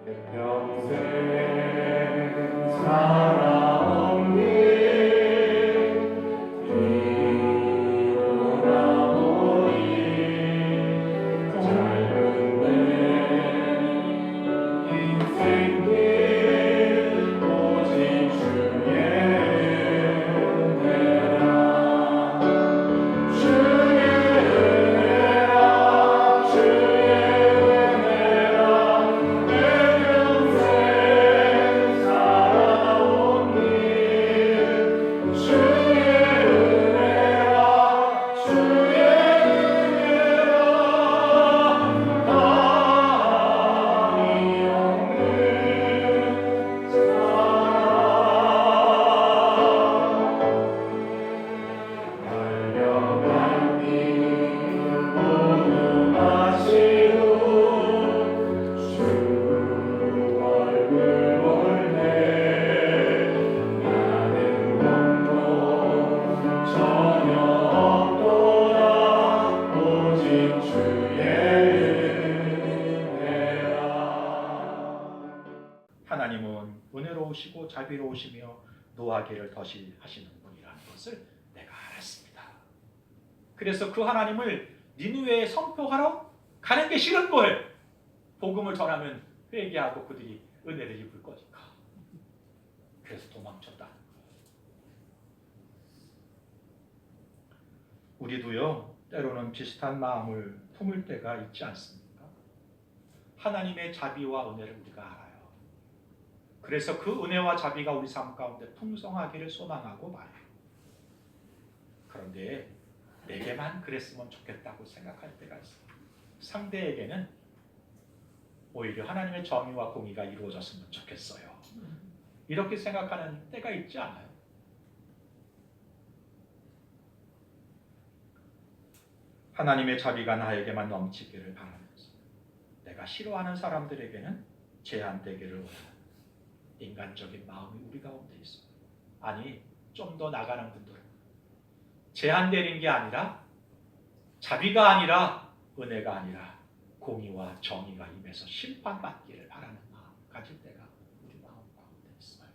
평생 살아온 길 뒤돌아보니 짧은 내 인생길 오직 주의 은혜라 주의 은혜라 주의 은혜라 내 평생 살아온 길 주의 은혜라 주의 은혜라 나의 영을 달려간 길 모두 마시고 주 얼굴 볼때 나는 몸도 전혀 없도다 오직 주의 은혜라. 하나님은 은혜로우시고 자비로우시며 노하기를 더시 하시는 분이라는 것을 내가 알았습니다. 그래서 그 하나님을 니느웨에 선포하러 가는 게 싫은 거예요. 복음을 전하면 회개하고 그들이 은혜를 입을 거니까. 그래서 도망쳤다는 거예요. 우리도요, 때로는 비슷한 마음을 품을 때가 있지 않습니까? 하나님의 자비와 은혜를 우리가 알아요. 그래서 그 은혜와 자비가 우리 삶 가운데 풍성하기를 소망하고 말해요. 그런데 내게만 그랬으면 좋겠다고 생각할 때가 있어요. 상대에게는 오히려 하나님의 정의와 공의가 이루어졌으면 좋겠어요. 이렇게 생각하는 때가 있지 않아요? 하나님의 자비가 나에게만 넘치기를 바라면서 내가 싫어하는 사람들에게는 제한되기를 원하는 인간적인 마음이 우리 가운데 있어요. 아니, 좀 더 나가는 분들은 제한되는 게 아니라 자비가 아니라 은혜가 아니라 공의와 정의가 임해서 심판받기를 바라는 마음 가질 때가 우리 마음 가운데 있어요.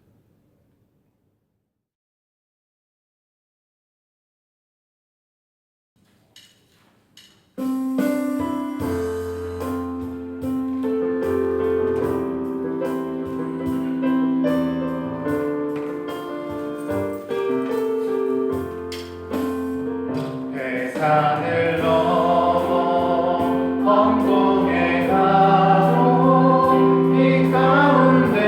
산을 넘어 헌공에 가도 이 가운데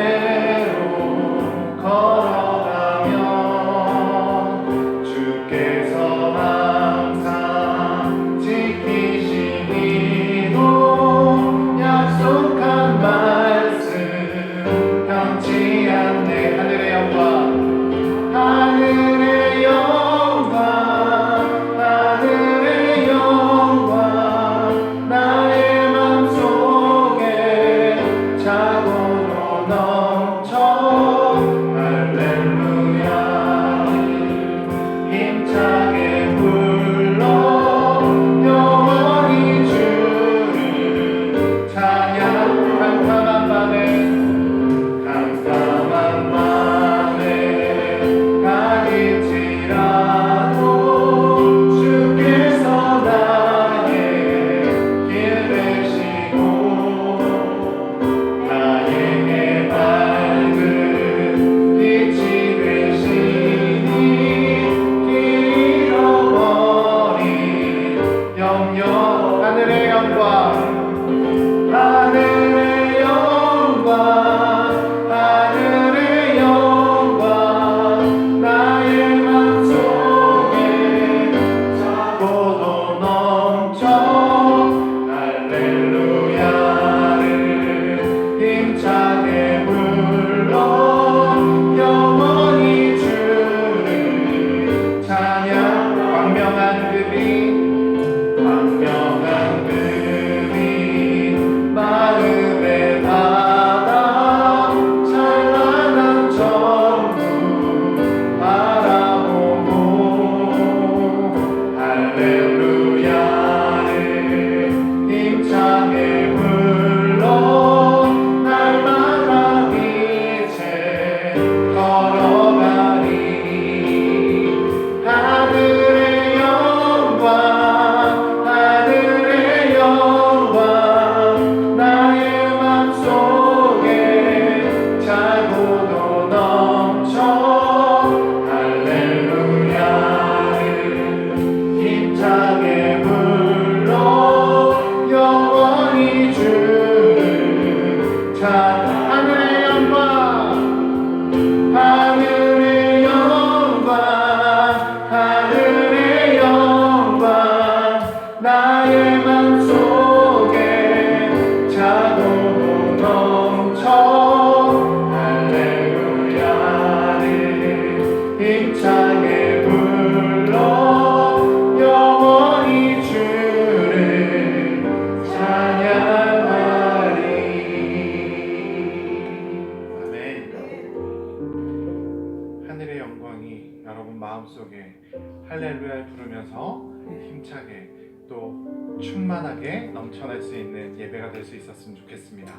여러분 마음속에 할렐루야를 부르면서 힘차게 또 충만하게 넘쳐날 수 있는 예배가 될 수 있었으면 좋겠습니다.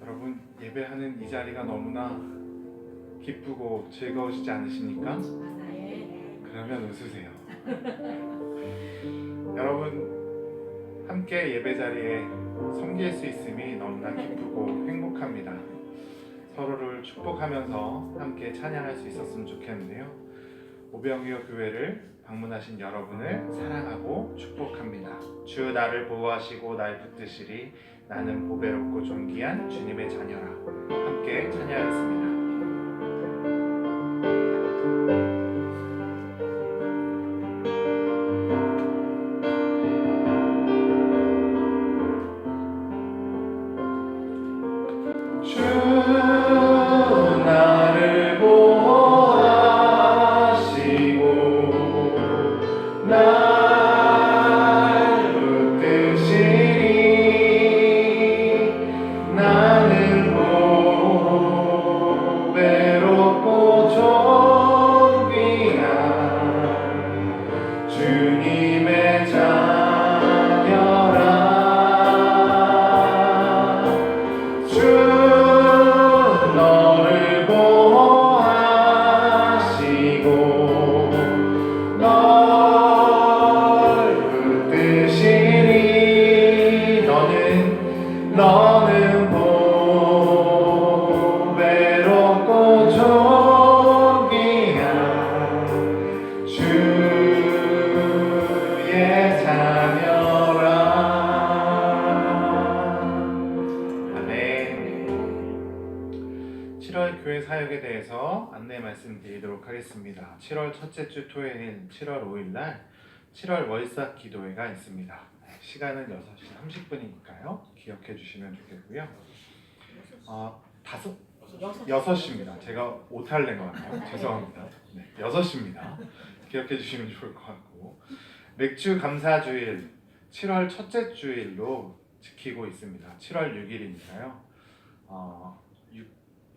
여러분 예배하는 이 자리가 너무나 기쁘고 즐거우시지 않으십니까? 그러면 웃으세요. 여러분 함께 예배 자리에 섬길 수 있음이 너무나 기쁘고 행복합니다. 서로를 축복하면서 함께 찬양할 수 있었으면 좋겠는데요. 오병이어 교회를 방문하신 여러분을 사랑하고 축복합니다. 주 나를 보호하시고 날 붙드시리 나는 보배롭고 존귀한 주님의 자녀라. 함께 찬양하겠습니다. 너는 보배롭고 존귀한 주의 자녀라. 아멘. 7월 교회 사역에 대해서 안내 말씀드리도록 하겠습니다. 7월 첫째 주 토요일 7월 5일 날 7월 월삭 기도회가 있습니다. 시간은 6시 30분이니까요. 기억해 주시면 좋겠고요. 6시입니다. 제가 오타를 낸 것 같아요. 죄송합니다. 네, 6시입니다. 기억해 주시면 좋을 것 같고, 맥주 감사주일 7월 첫째 주일로 지키고 있습니다. 7월 6일이니까요.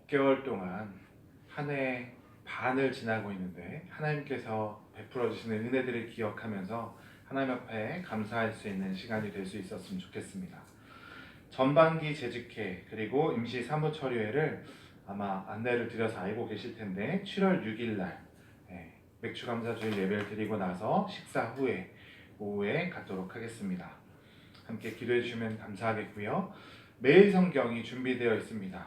6개월 동안 한 해 반을 지나고 있는데 하나님께서 베풀어 주시는 은혜들을 기억하면서 하나님 앞에 감사할 수 있는 시간이 될 수 있었으면 좋겠습니다. 전반기 재직회 그리고 임시 사무처리회를 아마 안내를 드려서 알고 계실 텐데 7월 6일 날 맥주 감사주일 예배를 드리고 나서 식사 후에 오후에 갖도록 하겠습니다. 함께 기도해 주시면 감사하겠고요. 매일 성경이 준비되어 있습니다.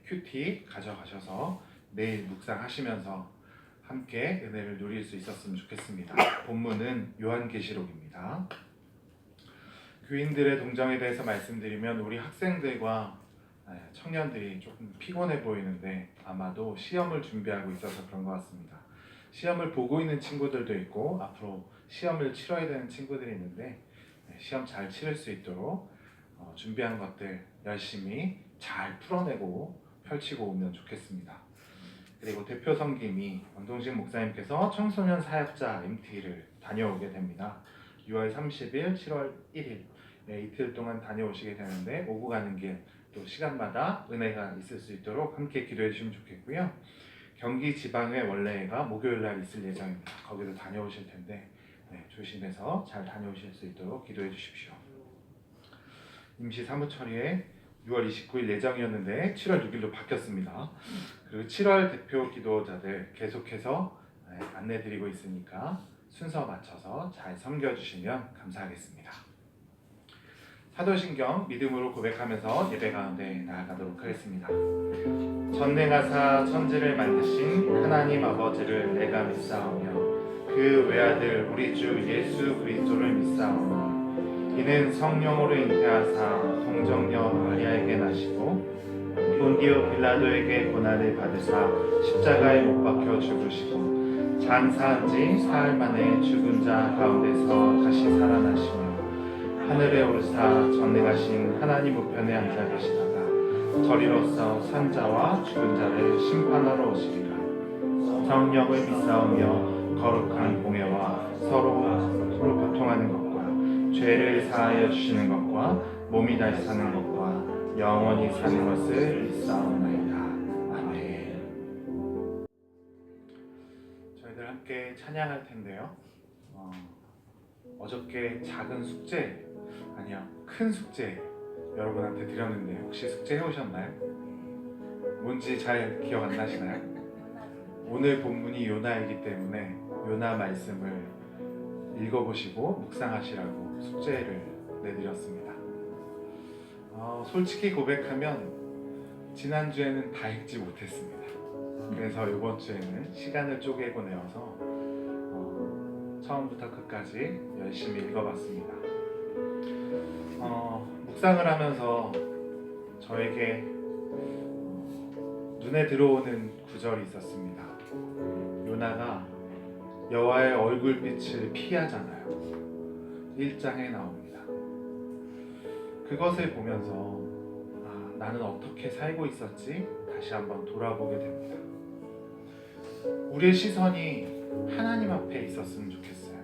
큐티 가져가셔서 매일 묵상하시면서 함께 은혜를 누릴 수 있었으면 좋겠습니다. 본문은 요한계시록입니다. 교인들의 동정에 대해서 말씀드리면 우리 학생들과 청년들이 조금 피곤해 보이는데 아마도 시험을 준비하고 있어서 그런 것 같습니다. 시험을 보고 있는 친구들도 있고 앞으로 시험을 치러야 되는 친구들이 있는데 시험 잘 치를 수 있도록 준비한 것들 열심히 잘 풀어내고 펼치고 오면 좋겠습니다. 그리고 대표 섬김이 원동식 목사님께서 청소년 사역자 MT를 다녀오게 됩니다. 6월 30일, 7월 1일 이틀 동안 다녀오시게 되는데 오고 가는 길 또 시간마다 은혜가 있을 수 있도록 함께 기도해 주시면 좋겠고요. 경기 지방의 원래가 목요일 날 있을 예정입니다. 거기도 다녀오실 텐데 조심해서 잘 다녀오실 수 있도록 기도해 주십시오. 임시 사무처리에 6월 29일 예정이었는데 7월 6일로 바뀌었습니다. 그리고 7월 대표 기도자들 계속해서 안내드리고 있으니까 순서 맞춰서 잘 섬겨주시면 감사하겠습니다. 사도신경 믿음으로 고백하면서 예배 가운데 나아가도록 하겠습니다. 전능하사 천지를 만드신 하나님 아버지를 내가 믿사오며 그 외아들 우리 주 예수 그리스도를 믿사오니 이는 성령으로 잉태하사 동정녀 마리아에게 나시고 본디오 빌라도에게 고난을 받으사 십자가에 못 박혀 죽으시고 장사한 지 사흘 만에 죽은 자 가운데서 다시 살아나시며 하늘에 오르사 전능하신 하나님 우편에 앉아 계시다가 저리로서 산자와 죽은 자를 심판하러 오시리라. 성령을 믿사오며 거룩한 공예와 서로 교통하는 것과 죄를 사하여 주시는 것과 몸이 다시 사는 것과 영원히 사는 것을 믿사오나이다. 아멘. 함께 찬양할 텐데요. 어저께 작은 숙제, 아니야, 큰 숙제 여러분한테 드렸는데 혹시 숙제 해오셨나요? 뭔지 잘 기억 안 나시나요? 오늘 본문이 요나이기 때문에 요나 말씀을 읽어보시고 묵상하시라고 숙제를 내드렸습니다. 솔직히 고백하면 지난주에는 다 읽지 못했습니다. 그래서 이번 주에는 시간을 쪼개고 내어서 처음부터 끝까지 열심히 읽어봤습니다. 묵상을 하면서 저에게 눈에 들어오는 구절이 있었습니다. 요나가 여호와의 얼굴빛을 피하잖아요. 1장에 나옵니다. 그것을 보면서 나는 어떻게 살고 있었지? 다시 한번 돌아보게 됩니다. 우리의 시선이 하나님 앞에 있었으면 좋겠어요.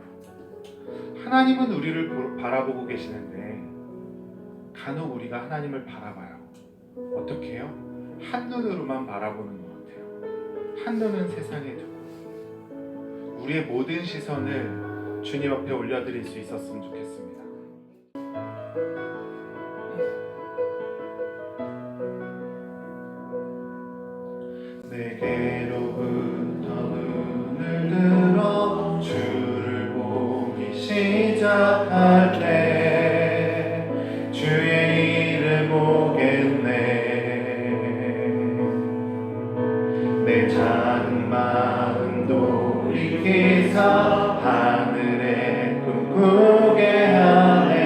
하나님은 우리를 바라보고 계시는데 간혹 우리가 하나님을 바라봐요. 어떻게 해요? 한눈으로만 바라보는 것 같아요. 한눈은 세상에 두고 우리의 모든 시선을 주님 앞에 올려드릴 수 있었으면 좋겠습니다. 내게로부터 눈을 들어 주를 보기 시작할 때 주의 일을 보겠네. 내 작은 마음 돌이키사 하늘에 꿈꾸게 하네.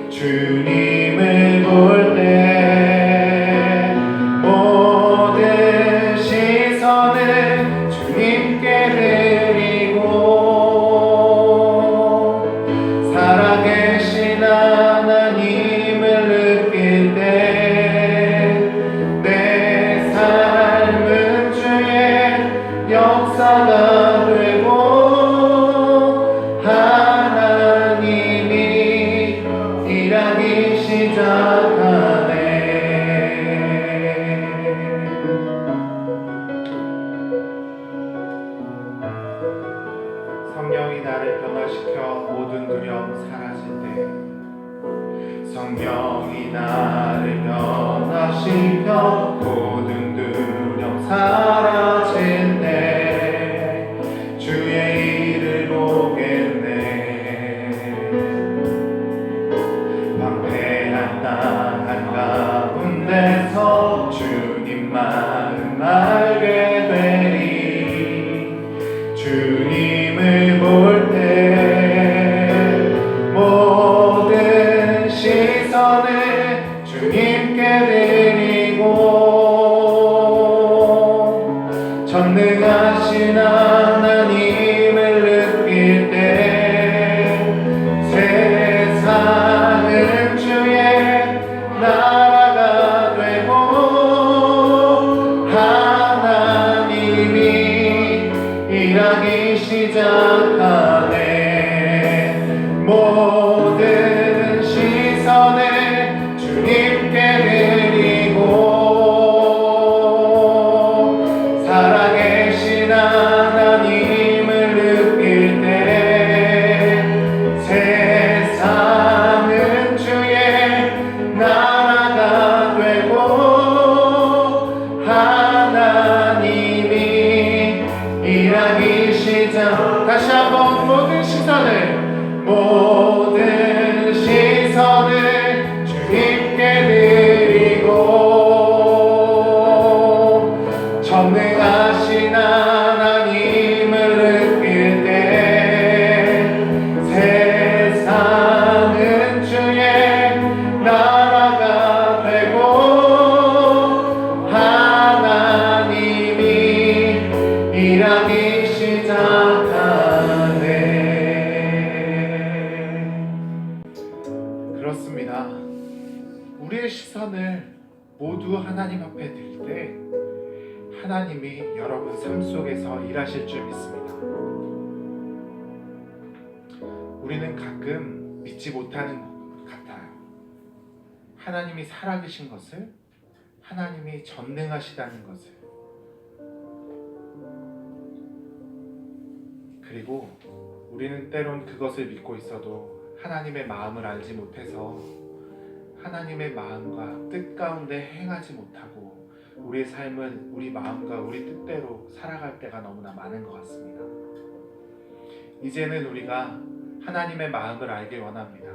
주님을 볼 때 모든 시선을 주님께 드리고 살아계신 하나님을 느낄 때 내 삶은 주의 역사가 되고 하나님이 일하기 시작하네. 성령이 나를 변화시켜 모든 두려움 사라질 때, 성령이 나를 변화시켜 모든 두려움 사라질 때 주의 일을 보겠네. 황폐한 땅 한가운데서 주님만을 알게 되리. 주님을 볼 때 모든 시선을 주님께 드리고 전능하신 하나님을 느낄 때 세상은 주의 나라가 되고 하나님이 일하기 시작하네. 모든 시선을 주님께 드리고 살아계신 하나님을 느낄 때 세상은 주의 나라가 되고 하나님이 일하기 시작. 다시 한번 모든 시선을 주님께 드리고 전능하신 하나님을 느낄 때 세상은 주의 나라가 되고 하나님이 일하기 시작하네. 그렇습니다. 우리의 시선을 모두 하나님 앞에 들 때 하나님이 여러분 삶 속에서 일하실 줄 믿습니다. 우리는 가끔 믿지 못하는 것 같아요. 하나님이 살아계신 것을, 하나님이 전능하시다는 것을. 그리고 우리는 때론 그것을 믿고 있어도 하나님의 마음을 알지 못해서 하나님의 마음과 뜻 가운데 행하지 못하고 우리의 삶은 우리 마음과 우리 뜻대로 살아갈 때가 너무나 많은 것 같습니다. 이제는 우리가 하나님의 마음을 알길 원합니다.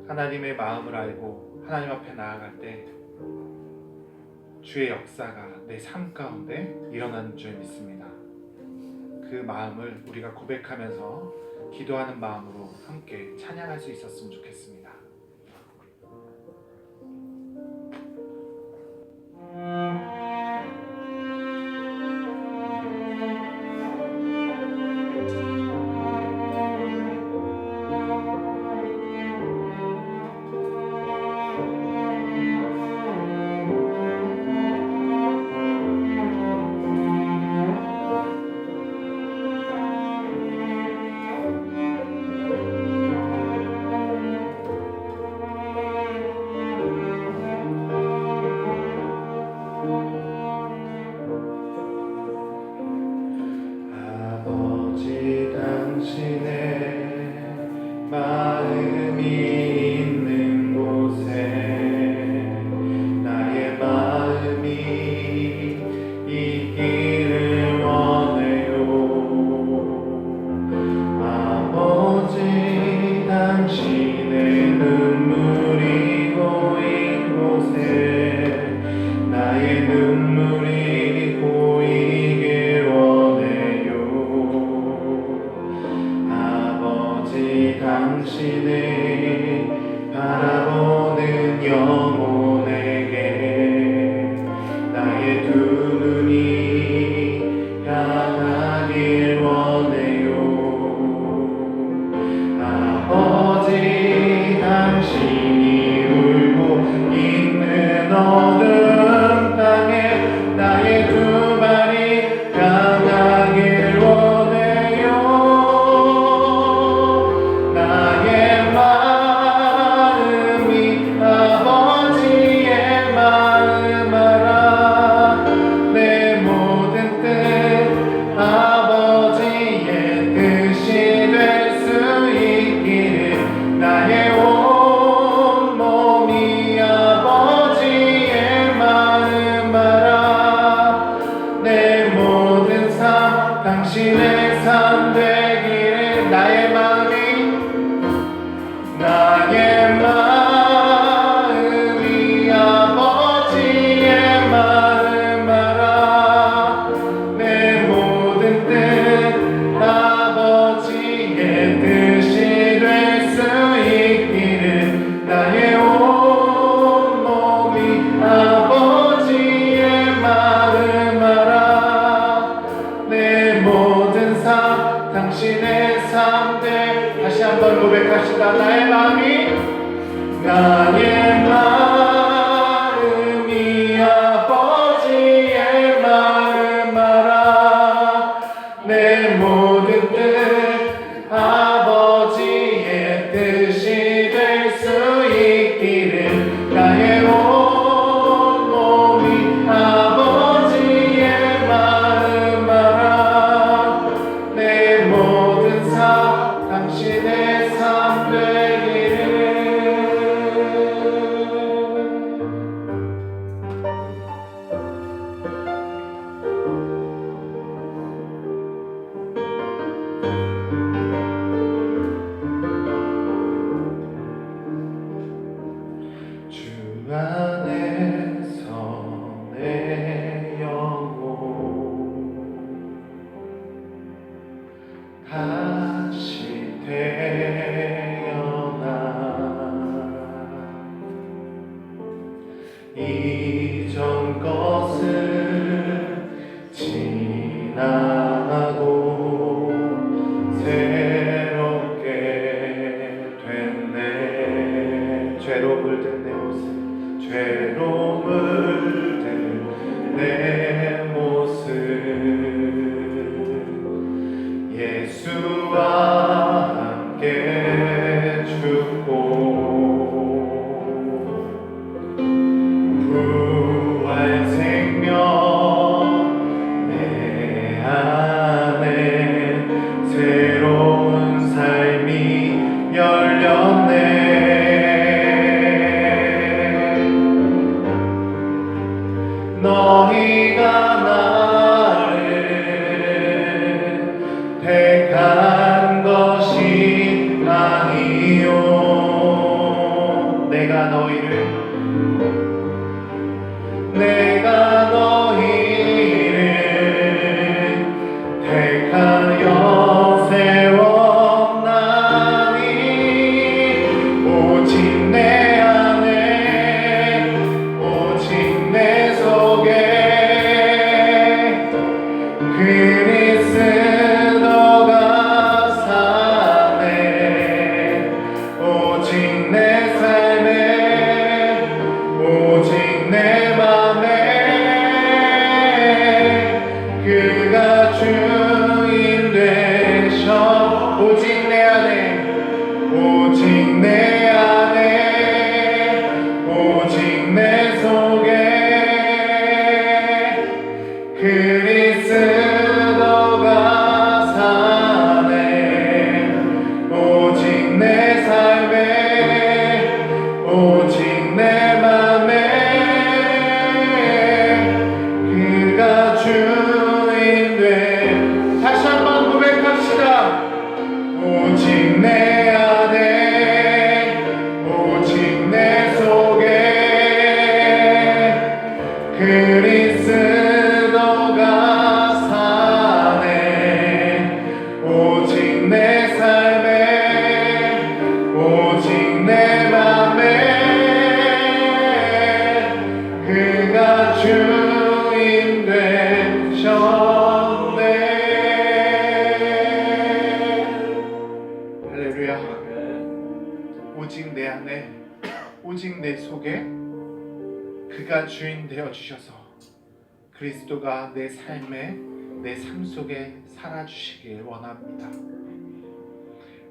하나님의 마음을 알고 하나님 앞에 나아갈 때 주의 역사가 내 삶 가운데 일어나는 줄 믿습니다. 그 마음을 우리가 고백하면서 기도하는 마음으로 함께 찬양할 수 있었으면 좋겠습니다. 아버지 당신의 마음이 있는 곳에 나의 마음이 있기를 원해요. 아버지 당신의 눈물이 고인 곳에 나의 눈물이 보이길 원해요. 아버지 당신을 바라보는 영혼에게 나의 두 눈이 향하길 원해요. 아버지 당신이 울고 있는 어두운 땅에 나의 두 발이 향하길 원해요. 나의 마음이 아버지의 마음 알아. 내 모든 뜻 아버지의 뜻이 될 수 있기를 나의 온 몸이 아버지의 마음 알아. 내 모든 삶 당신의 삶 되기를 나의 마음이 아버지의 마음 알아. 내 모든 뜻 아버지의 뜻이 될 수 있기를 나의 온 몸이 아버지의 마음 알아. 내 모든 삶 당신의 삶 될 다시 한번 고백합시다. 나의 마음이 아버지의 마음 알아. 내 모든 뜻 아버지의 뜻이 될 수 있기를 나의 온 몸이 아버지의 마음 알아. 내 모든 삶 당신의 삶 되기를. 주 안에서 내 영혼 다시 태어나 이전 것을 지나고 새롭게 됐네. 죄로 물든 내 모습, 죄로 물든 내 모습, 예수와 함께 죽고 부활 생명 내 안에 내가 너희를 택하여 세웠나니 오직 내 안에 오직 내 속에 그리스도가 사네 오직 내 삶에 오직 내 맘에 그가 주인 되셔 오직 내 안에 오직 내 안에 오직 내 속에 그리스도가 사네 오직 내 삶에 오직 내 맘에 그가 주인 돼 다시 한번 고백합시다 오직 내 안에 오직 내 속에 그리스도가 사네 오직 내 삶에 오직 내 맘에 그가 주인 되셨네 할렐루야 오직 내 안에 오직 내 속에 그가 주인 되어 주셔서 그리스도가 내 삶에 내 삶 속에 살아주시길 원합니다.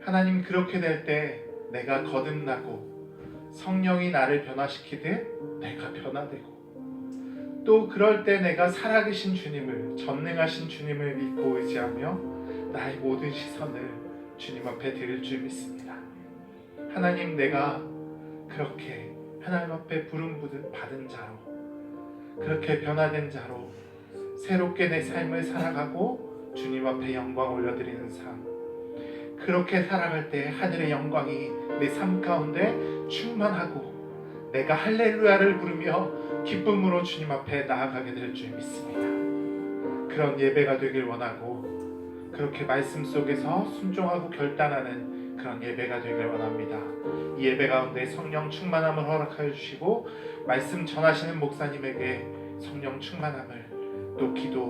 하나님 그렇게 될 때 내가 거듭나고 성령이 나를 변화시키듯 내가 변화되고 또 그럴 때 내가 살아계신 주님을 전능하신 주님을 믿고 의지하며 나의 모든 시선을 주님 앞에 드릴 줄 믿습니다. 하나님 내가 그렇게 하나님 앞에 부름 받은 자로 그렇게 변화된 자로 새롭게 내 삶을 살아가고 주님 앞에 영광 올려드리는 삶 그렇게 살아갈 때 하늘의 영광이 내 삶 가운데 충만하고 내가 할렐루야를 부르며 기쁨으로 주님 앞에 나아가게 될 줄 믿습니다. 그런 예배가 되길 원하고 그렇게 말씀 속에서 순종하고 결단하는 그런 예배가 되길 원합니다. 이 예배 가운데 성령 충만함을 허락하여 주시고 말씀 전하시는 목사님에게 성령 충만함을 또 기도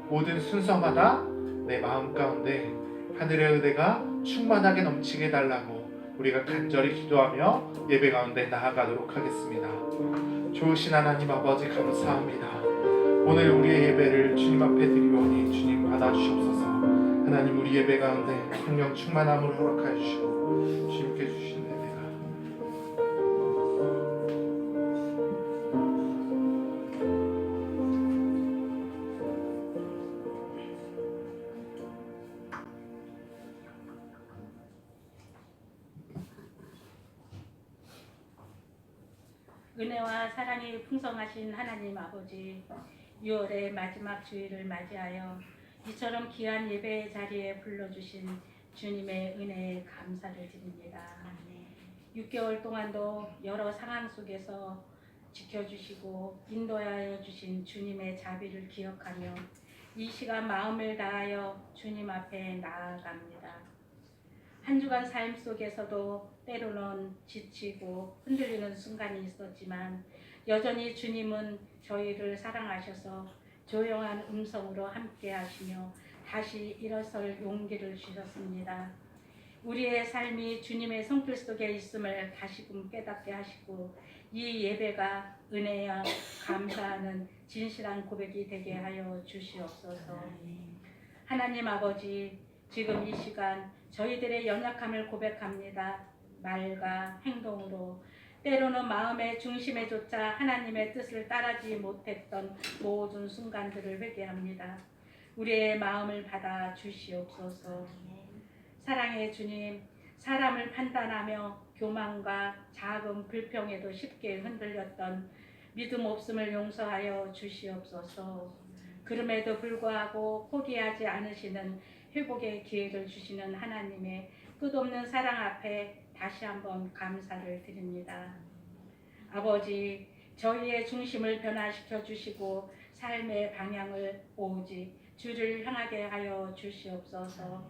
모든 순서마다 내 마음 가운데 하늘의 은혜가 충만하게 넘치게 해달라고 우리가 간절히 기도하며 예배 가운데 나아가도록 하겠습니다. 좋으신 하나님 아버지 감사합니다. 오늘 우리의 예배를 주님 앞에 드리오니 주님 받아주시옵소서. 하나님 우리 예배 가운데 성령 충만함을 허락하여 주시고 주님께 주신 예배가 은혜와 사랑이 풍성하신 하나님 아버지 6월의 마지막 주일을 맞이하여 이처럼 귀한 예배의 자리에 불러주신 주님의 은혜에 감사를 드립니다. 6개월 동안도 여러 상황 속에서 지켜주시고 인도하여 주신 주님의 자비를 기억하며 이 시간 마음을 다하여 주님 앞에 나아갑니다. 한 주간 삶 속에서도 때로는 지치고 흔들리는 순간이 있었지만 여전히 주님은 저희를 사랑하셔서 조용한 음성으로 함께 하시며 다시 일어설 용기를 주셨습니다. 우리의 삶이 주님의 손길 속에 있음을 다시금 깨닫게 하시고 이 예배가 은혜와 감사하는 진실한 고백이 되게 하여 주시옵소서. 하나님 아버지 지금 이 시간 저희들의 연약함을 고백합니다. 말과 행동으로 때로는 마음의 중심에조차 하나님의 뜻을 따르지 못했던 모든 순간들을 회개합니다. 우리의 마음을 받아 주시옵소서. 사랑의 주님, 사람을 판단하며 교만과 작은 불평에도 쉽게 흔들렸던 믿음 없음을 용서하여 주시옵소서. 그럼에도 불구하고 포기하지 않으시는 회복의 기회를 주시는 하나님의 끝없는 사랑 앞에 다시 한번 감사를 드립니다. 아버지, 저희의 중심을 변화시켜 주시고 삶의 방향을 오직 주를 향하게 하여 주시옵소서.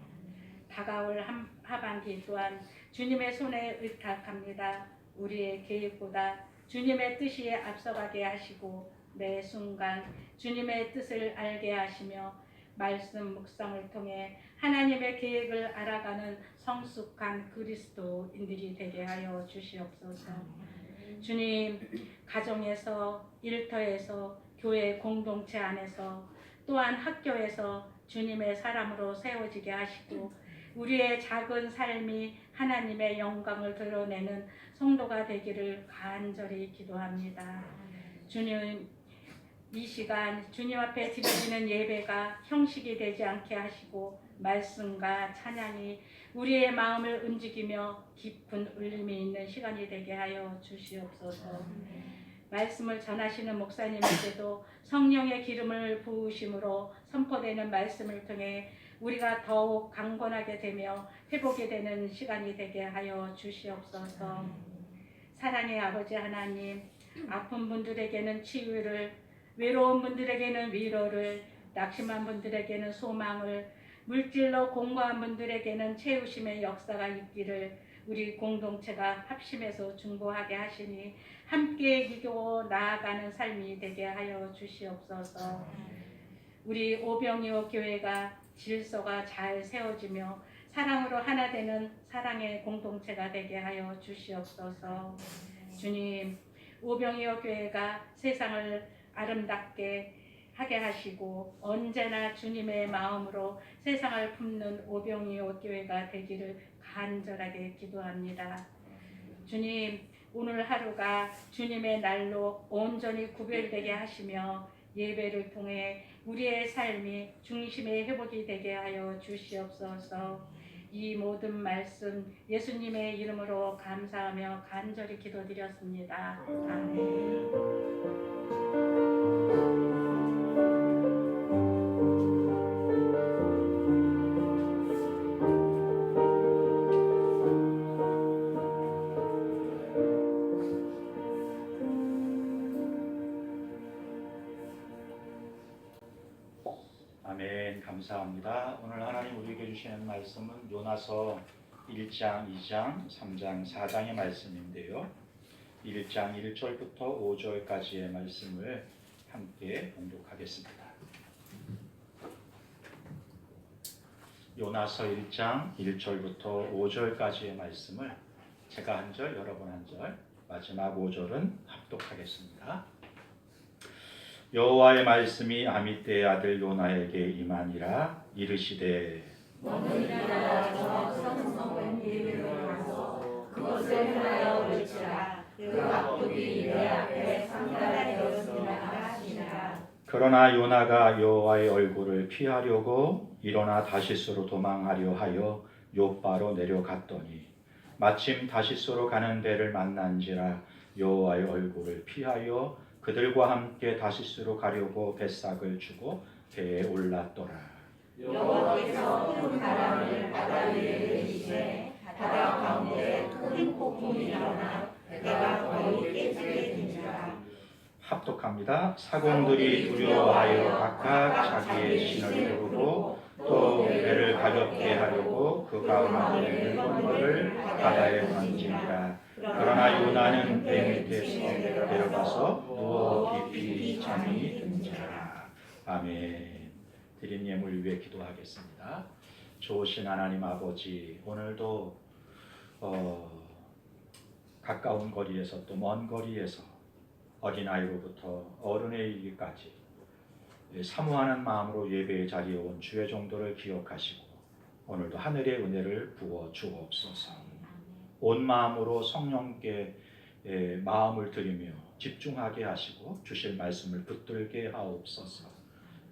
다가올 하반기 또한 주님의 손에 의탁합니다. 우리의 계획보다 주님의 뜻이 앞서가게 하시고 매 순간 주님의 뜻을 알게 하시며 말씀 묵상을 통해 하나님의 계획을 알아가는 성숙한 그리스도인들이 되게 하여 주시옵소서. 주님, 가정에서, 일터에서, 교회 공동체 안에서, 또한 학교에서 주님의 사람으로 세워지게 하시고 우리의 작은 삶이 하나님의 영광을 드러내는 성도가 되기를 간절히 기도합니다. 주님, 이 시간 주님 앞에 드리는 예배가 형식이 되지 않게 하시고 말씀과 찬양이 우리의 마음을 움직이며 깊은 울림이 있는 시간이 되게 하여 주시옵소서. 말씀을 전하시는 목사님에게도 성령의 기름을 부으심으로 선포되는 말씀을 통해 우리가 더욱 강건하게 되며 회복이 되는 시간이 되게 하여 주시옵소서. 사랑의 아버지 하나님, 아픈 분들에게는 치유를, 외로운 분들에게는 위로를, 낙심한 분들에게는 소망을, 물질로 공고한 분들에게는 채우심의 역사가 있기를 우리 공동체가 합심해서 중보하게 하시니 함께 이기고 나아가는 삶이 되게 하여 주시옵소서. 우리 오병이어 교회가 질서가 잘 세워지며 사랑으로 하나 되는 사랑의 공동체가 되게 하여 주시옵소서. 주님, 오병이어 교회가 세상을 아름답게 하게 하시고 언제나 주님의 마음으로 세상을 품는 오병이어 교회가 되기를 간절하게 기도합니다. 주님, 오늘 하루가 주님의 날로 온전히 구별되게 하시며 예배를 통해 우리의 삶이 중심의 회복이 되게 하여 주시옵소서. 이 모든 말씀 예수님의 이름으로 감사하며 간절히 기도드렸습니다. 아멘. 아멘. 감사합니다. 오늘 하나님 우리에게 주시는 말씀은 요나서 1장, 2장, 3장, 4장의 말씀인데요. 1장 1절부터 5절까지의 말씀을 함께 봉독하겠습니다. 요나서 1장 1절부터 5절까지의 말씀을 제가 한 절, 여러분 한 절, 마지막 5절은 합독하겠습니다. 여호와의 말씀이 아미떼의 아들 요나에게 임하니라. 이르시되 너는 일어나 저 성성 니느웨로 가서 그것을 향하여 외치라. 그 악독이 내 앞에 상달하 되었으리라 하시니라. 그러나 요나가 여호와의 얼굴을 피하려고 일어나 다시스로 도망하려 하여 욥바로 내려갔더니 마침 다시스로 가는 배를 만난지라. 여호와의 얼굴을 피하여 그들과 함께 다시스로 가려고 뱃삭을 주고 배에 올랐더라. 여호와께서 큰 바람을 바다 위에 내리시매 바다 가운데 큰 폭풍이 일어나 배가 거의 깨지게 된지라. 합독합니다. 사공들이 두려워하여 각각 자기의 신을 부르고 또 배를 가볍게 하려고 그 가운데 있는 것들을 바다에 던지니라. 그러나 요나는 배 밑에서 내려가서 누워 깊이 잠이 든지라. 아멘. 드린 예물 위해 기도하겠습니다. 좋으신 하나님 아버지, 오늘도 가까운 거리에서 또 먼 거리에서 어린아이로부터 어른에 이르기까지 사모하는 마음으로 예배의 자리에 온 주의 종도를 기억하시고 오늘도 하늘의 은혜를 부어 주옵소서. 온 마음으로 성령께 마음을 드리며 집중하게 하시고 주실 말씀을 붙들게 하옵소서.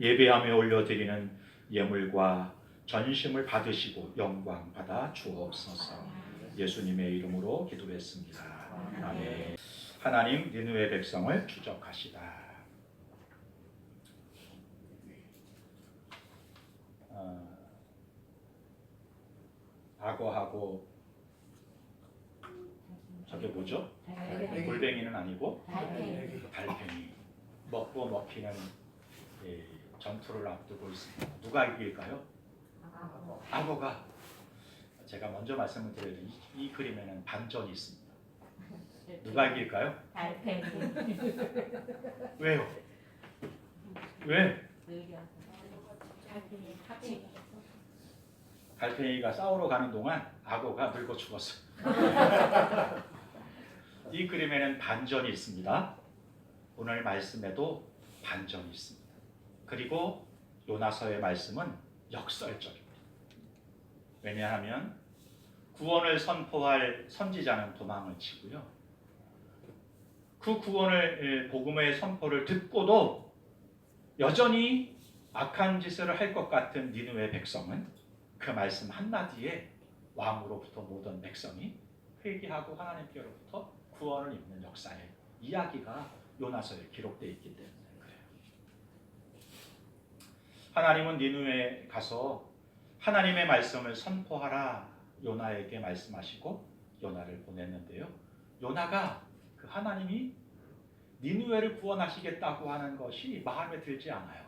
예배하며 올려드리는 예물과 전심을 받으시고 영광 받아 주옵소서. 예수님의 이름으로 기도했습니다. 아멘. 하나님, 니느웨 백성을 추적하시다. 악어하고 뭐죠? 달팽이. 골뱅이는 아니고 달팽이. 달팽이. 먹고 먹히는 전투를 앞두고 있습니다. 누가 이길까요? 악어가. 제가 먼저 말씀을 드려야 돼요. 이 그림에는 반전이 있습니다. 누가 이길까요? 달팽이. 왜요? 왜? 달팽이 같이. 달팽이가 싸우러 가는 동안 악어가 늙어 죽었어요. 이 그림에는 반전이 있습니다. 오늘 말씀에도 반전이 있습니다. 그리고 요나서의 말씀은 역설적입니다. 왜냐하면 구원을 선포할 선지자는 도망을 치고요. 그 구원을 복음의 선포를 듣고도 여전히 악한 짓을 할 것 같은 니느웨 백성은 그 말씀 한마디에 왕으로부터 모든 백성이 회개하고 하나님께로부터 구원을 입는 역사의 이야기가 요나서에 기록되어 있기 때문에 그래요. 하나님은 니느웨에 가서 하나님의 말씀을 선포하라 요나에게 말씀하시고 요나를 보냈는데요. 요나가 그 하나님이 니느웨를 구원하시겠다고 하는 것이 마음에 들지 않아요.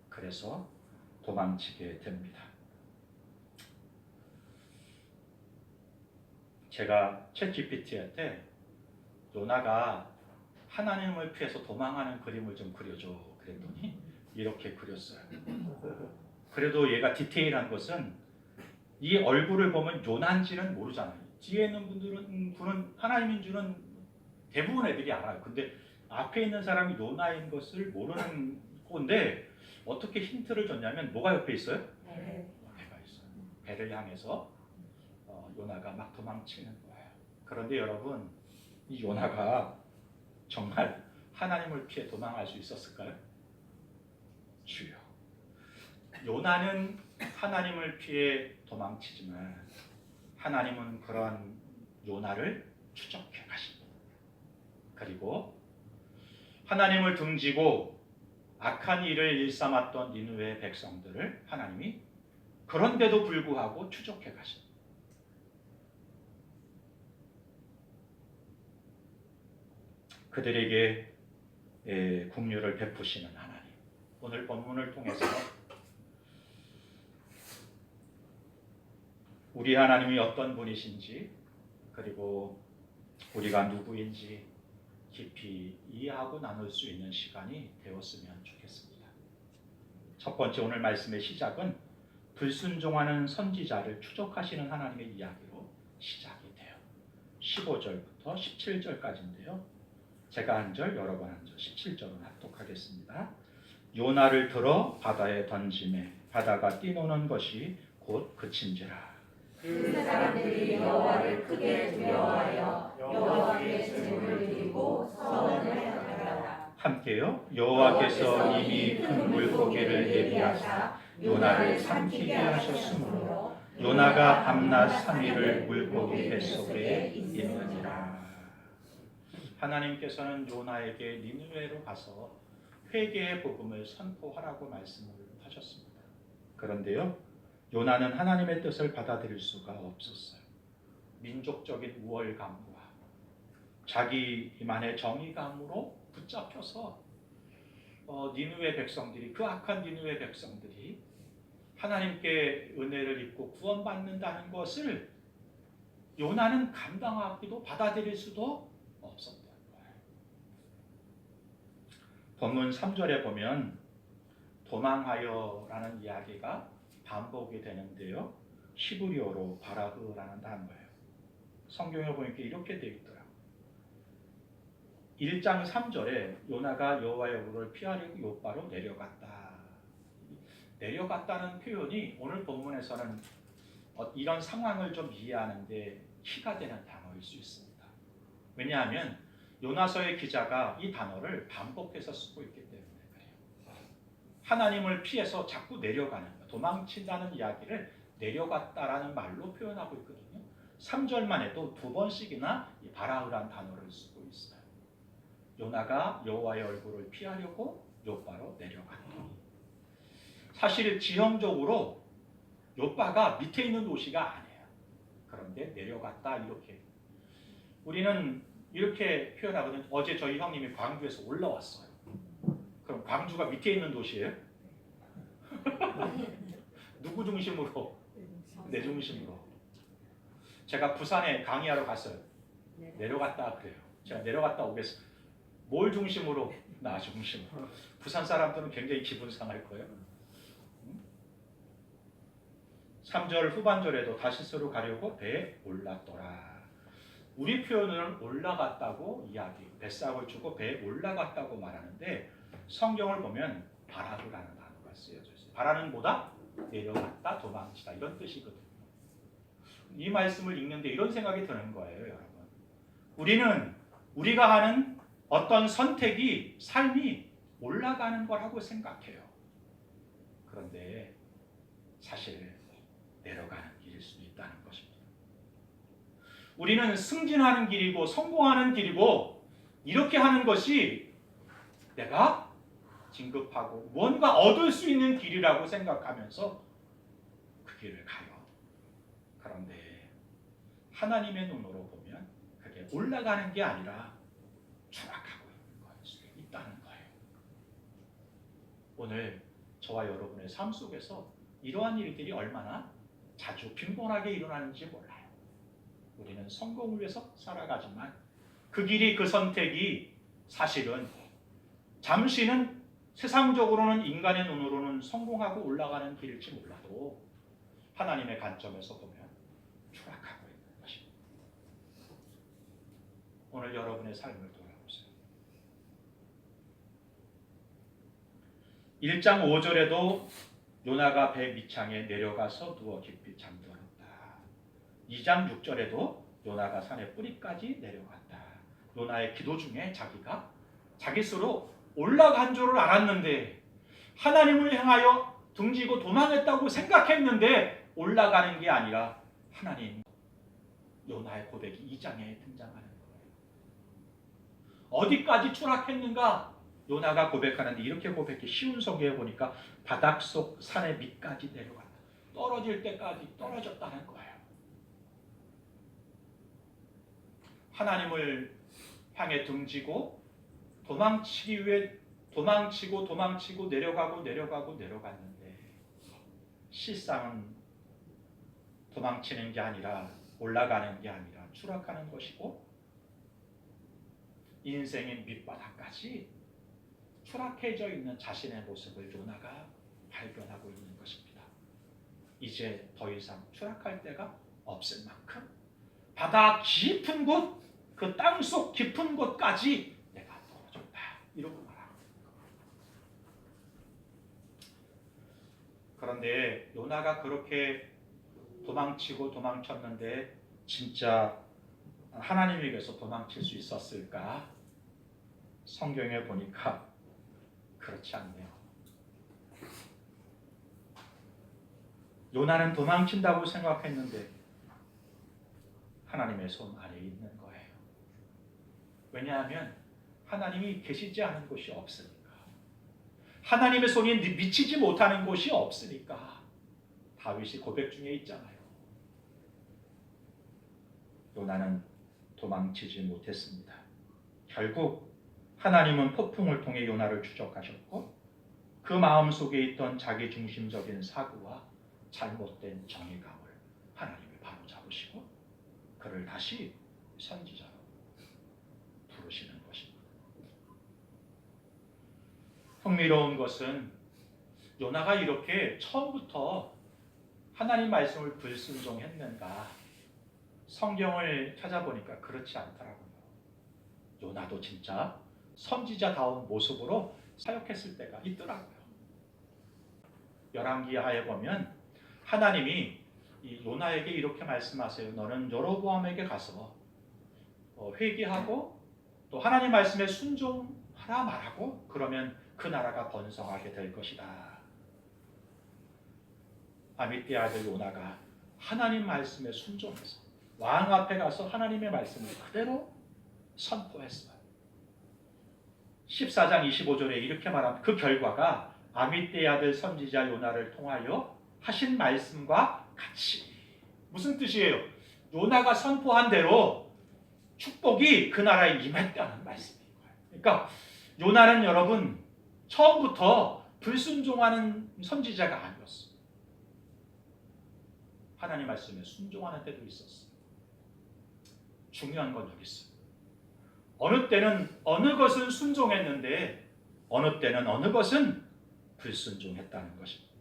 그래서 도망치게 됩니다. 제가 챗GPT한테 요나가 하나님을 피해서 도망하는 그림을 좀 그려줘 그랬더니 이렇게 그렸어요. 그래도 얘가 디테일한 것은 이 얼굴을 보면 요나인지는 모르잖아요. 뒤에 있는 분은 하나님인 줄은 대부분 애들이 알아요. 근데 앞에 있는 사람이 요나인 것을 모르는 건데 어떻게 힌트를 줬냐면 뭐가 옆에 있어요? 배가 있어요. 배를 향해서 요나가 막 도망치는 거예요. 그런데 여러분, 이 요나가 정말 하나님을 피해 도망할 수 있었을까요? 주여. 요나는 하나님을 피해 도망치지만 하나님은 그런 요나를 추적해 가십니다. 그리고 하나님을 등지고 악한 일을 일삼았던 니느웨 백성들을 하나님이 그런데도 불구하고 추적해 가십니다. 그들에게 긍휼을 베푸시는 하나님. 오늘 본문을 통해서 우리 하나님이 어떤 분이신지 그리고 우리가 누구인지 깊이 이해하고 나눌 수 있는 시간이 되었으면 좋겠습니다. 첫 번째 오늘 말씀의 시작은 불순종하는 선지자를 추적하시는 하나님의 이야기로 시작이 돼요. 15절부터 17절까지인데요. 제가 한 절, 여러 번 한 절, 17절은 합독하겠습니다. 요나를 들어 바다에 던지매 바다가 뛰노는 것이 곧 그친지라. 그 사람들이 여호와를 크게 두려워하여 여호와께 제물을 드리고 서원을 하더라. 함께요. 여호와께서 이미 큰 물고기를 예비하사 요나를 삼키게 하셨으므로 요나가 밤낮 3일을 물고기 뱃속에 있느니라. 하나님께서는 요나에게 니느웨로 가서 회개의 복음을 선포하라고 말씀을 하셨습니다. 그런데요, 요나는 하나님의 뜻을 받아들일 수가 없었어요. 민족적인 우월감과 자기만의 정의감으로 붙잡혀서 니느웨 백성들이, 그 악한 니느웨 백성들이 하나님께 은혜를 입고 구원받는다는 것을 요나는 감당하기도 받아들일 수도 없었던 거예요. 본문 3절에 보면 도망하여라는 이야기가 반복이 되는데요. 히브리어로 바라흐라는 단어예요. 성경에 보니까 이렇게 되어 있더라고요. 1장 3절에 요나가 여호와의 얼굴을 피하려고 요바로 내려갔다. 내려갔다는 표현이 오늘 본문에서는 이런 상황을 좀 이해하는 데 키가 되는 단어일 수 있습니다. 왜냐하면 요나서의 기자가 이 단어를 반복해서 쓰고 있기 때문에 그래요. 하나님을 피해서 자꾸 내려가는 거, 도망친다는 이야기를 내려갔다라는 말로 표현하고 있거든요. 3절만 해도 2번씩이나 이 바라흐란 단어를 쓰고 있어요. 요나가 여호와의 얼굴을 피하려고 요바로 내려갔더니, 사실 지형적으로 요바가 밑에 있는 도시가 아니에요. 그런데 내려갔다 이렇게. 우리는 이렇게 표현하거든요. 어제 저희 형님이 광주에서 올라왔어요. 그럼 광주가 밑에 있는 도시예요? 누구 중심으로? 내 중심으로. 제가 부산에 강의하러 갔어요. 내려갔다 그래요. 제가 내려갔다 오겠습니다. 뭘 중심으로? 나 중심으로. 부산 사람들은 굉장히 기분 상할 거예요. 3절 후반절에도 다시스로 가려고 배에 올랐더라. 우리 표현은 올라갔다고 이야기, 뱃삭을 주고 배에 올라갔다고 말하는데 성경을 보면 바라르라는 단어가 쓰여져 있어요. 바라는 뭐다? 내려갔다, 도망치다 이런 뜻이거든요. 이 말씀을 읽는데 이런 생각이 드는 거예요, 여러분. 우리는 우리가 하는 어떤 선택이 삶이 올라가는 거라고 생각해요. 그런데 사실 내려가는 길일 수도 있다는 것입니다. 우리는 승진하는 길이고 성공하는 길이고 이렇게 하는 것이 내가 진급하고 뭔가 얻을 수 있는 길이라고 생각하면서 그 길을 가요. 그런데 하나님의 눈으로 보면 그게 올라가는 게 아니라 추락하고 있는 거일 수 있다는 거예요. 오늘 저와 여러분의 삶 속에서 이러한 일들이 얼마나 자주 빈번하게 일어나는지 몰라요. 우리는 성공을 위해서 살아가지만 그 길이, 그 선택이 사실은 잠시는 세상적으로는 인간의 눈으로는 성공하고 올라가는 길일지 몰라도 하나님의 관점에서 보면 추락하고 있는 것입니다. 오늘 여러분의 삶을 돌아보세요. 1장 5절에도 요나가 배 밑창에 내려가서 누워 깊이 잠들었다. 2장 6절에도 요나가 산의 뿌리까지 내려갔다. 요나의 기도 중에 자기가 자기 스스로 올라간 줄을 알았는데 하나님을 향하여 등지고 도망했다고 생각했는데 올라가는 게 아니라 하나님, 요나의 고백이 2장에 등장하는 거예요. 어디까지 추락했는가? 요나가 고백하는데 이렇게 고백해. 쉬운 성경에 보니까 바닥속 산의 밑까지 내려갔다. 떨어질 때까지 떨어졌다는 거예요. 하나님을 향해 등지고 도망치기 위해 도망치고 내려갔는데 실상은 도망치는 게 아니라 올라가는 게 아니라 추락하는 것이고 인생의 밑바닥까지 추락해져 있는 자신의 모습을 요나가 발견하고 있는 것입니다. 이제 더 이상 추락할 데가 없을 만큼 바다 깊은 곳, 그 땅속 깊은 곳까지 내가 떨어졌다. 이러고 말합니다. 그런데 요나가 그렇게 도망쳤는데 진짜 하나님에게서 도망칠 수 있었을까? 성경에 보니까 그렇지 않네요. 요나는 도망친다고 생각했는데 하나님의 손 아래에 있는 거예요. 왜냐하면 하나님이 계시지 않은 곳이 없으니까. 하나님의 손이 미치지 못하는 곳이 없으니까. 다윗이 고백 중에 있잖아요. 요나는 도망치지 못했습니다. 결국 하나님은 폭풍을 통해 요나를 추적하셨고 그 마음속에 있던 자기 중심적인 사고와 잘못된 정의감을 하나님이 바로잡으시고 그를 다시 선지자로 부르시는 것입니다. 흥미로운 것은 요나가 이렇게 처음부터 하나님 말씀을 불순종했는가? 성경을 찾아보니까 그렇지 않더라고요. 요나도 진짜 선지자다운 모습으로 사역했을 때가 있더라고요. 열왕기하에 보면 하나님이 이 요나에게 이렇게 말씀하세요. 너는 여로보암에게 가서 회개하고 또 하나님 말씀에 순종하라 말하고 그러면 그 나라가 번성하게 될 것이다. 아미떼 아들 요나가 하나님 말씀에 순종해서 왕 앞에 가서 하나님의 말씀을 그대로 선포했어요. 14장 25절에 이렇게 말합니다. 그 결과가 아미떼 아들 선지자 요나를 통하여 하신 말씀과 같이. 무슨 뜻이에요? 요나가 선포한 대로 축복이 그 나라에 임했다는 말씀인 거예요. 그러니까 요나는 여러분 처음부터 불순종하는 선지자가 아니었어요. 하나님 말씀에 순종하는 때도 있었어요. 중요한 건 여기 있어요. 어느 때는 어느 것은 순종했는데 어느 때는 어느 것은 불순종했다는 것입니다.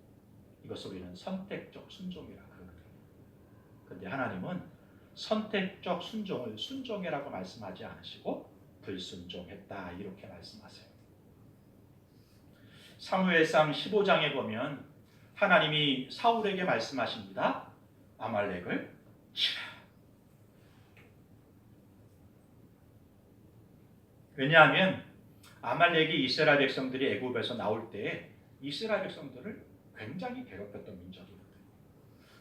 이것을 우리는 선택적 순종이라 그러거든요. 그런데 하나님은 선택적 순종을 순종이라고 말씀하지 않으시고 불순종했다 이렇게 말씀하세요. 사무엘상 15장에 보면 하나님이 사울에게 말씀하십니다. 아말렉을 치라. 왜냐하면 아말렉이 이스라엘 백성들이 애굽에서 나올 때 이스라엘 백성들을 굉장히 괴롭혔던 민족이거든요.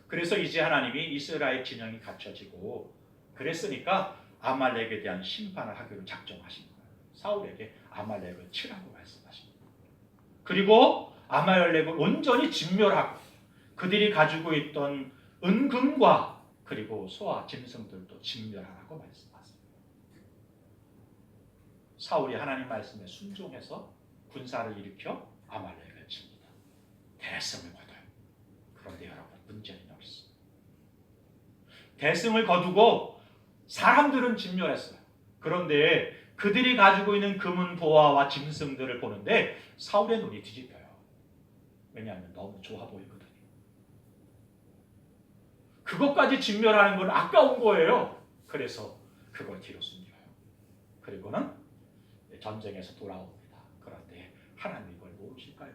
그래서 이제 하나님이 이스라엘 진영이 갖춰지고 그랬으니까 아말렉에 대한 심판을 하기로 작정하신 거예요. 사울에게 아말렉을 치라고 말씀하십니다. 그리고 아말렉을 온전히 진멸하고 그들이 가지고 있던 은금과 그리고 소와 짐승들도 진멸하라고 말씀하세요. 사울이 하나님 말씀에 순종해서 군사를 일으켜 아말렉을 칩니다. 대승을 거둬요. 그런데 여러분 문제는 여기 있어요. 대승을 거두고 사람들은 진멸했어요. 그런데 그들이 가지고 있는 금은 보화와 짐승들을 보는데 사울의 눈이 뒤집혀요. 왜냐하면 너무 좋아 보이거든요. 그것까지 진멸하는 건 아까운 거예요. 그래서 그걸 뒤로 숨겨요. 그리고는 전쟁에서 돌아옵니다. 그런데 하나님 이걸 모르실까요?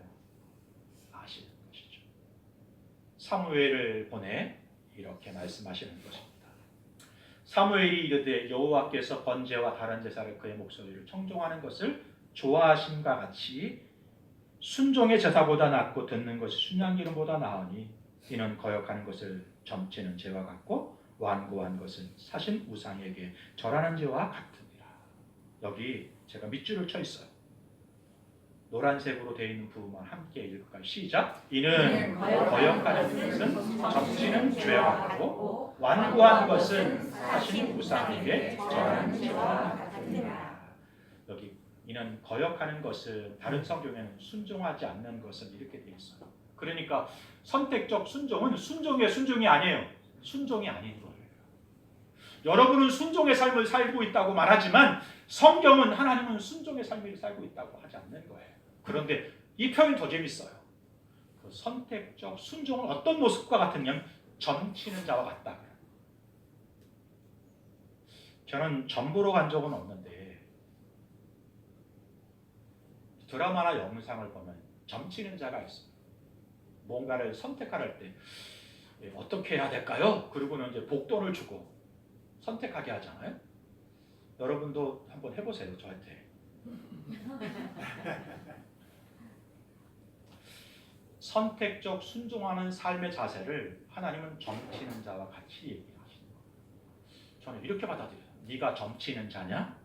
아시는 것이죠. 사무엘을 보내 이렇게 말씀하시는 것입니다. 사무엘이 이르되 여호와께서 번제와 다른 제사를 그의 목소리를 청종하는 것을 좋아하심과 같이 순종의 제사보다 낫고 듣는 것이 순양기름보다 나으니 이는 거역하는 것을 점치는 죄와 같고 완고한 것은 사신 우상에게 절하는 죄와 같으니라. 여기 제가 밑줄을 쳐 있어요. 노란색으로 되어 있는 부분만 함께 읽을까요? 시작. 이는 거역하는 것은 점치는 죄와 같고 완고한 것은 사신 우상에게 절하는 죄와 같으니라. 여기 이는 거역하는 것은 다른 성경에는 순종하지 않는 것은 이렇게 되어 있어요. 그러니까 선택적 순종은 순종의 순종이 아니에요. 순종이 아닌 거예요. 여러분은 순종의 삶을 살고 있다고 말하지만 성경은 하나님은 순종의 삶을 살고 있다고 하지 않는 거예요. 그런데 이 표현이 더 재밌어요. 그 선택적 순종은 어떤 모습과 같으냐면 점치는 자와 같다. 저는 점 보러 간 적은 없는데 드라마나 영상을 보면 점치는 자가 있어요. 뭔가를 선택할 때 어떻게 해야 될까요? 그리고는 이제 복돈을 주고 선택하게 하잖아요. 여러분도 한번 해보세요. 저한테. 선택적 순종하는 삶의 자세를 하나님은 점치는 자와 같이 얘기하시는 거예요. 저는 이렇게 받아들여요. 네가 점치는 자냐?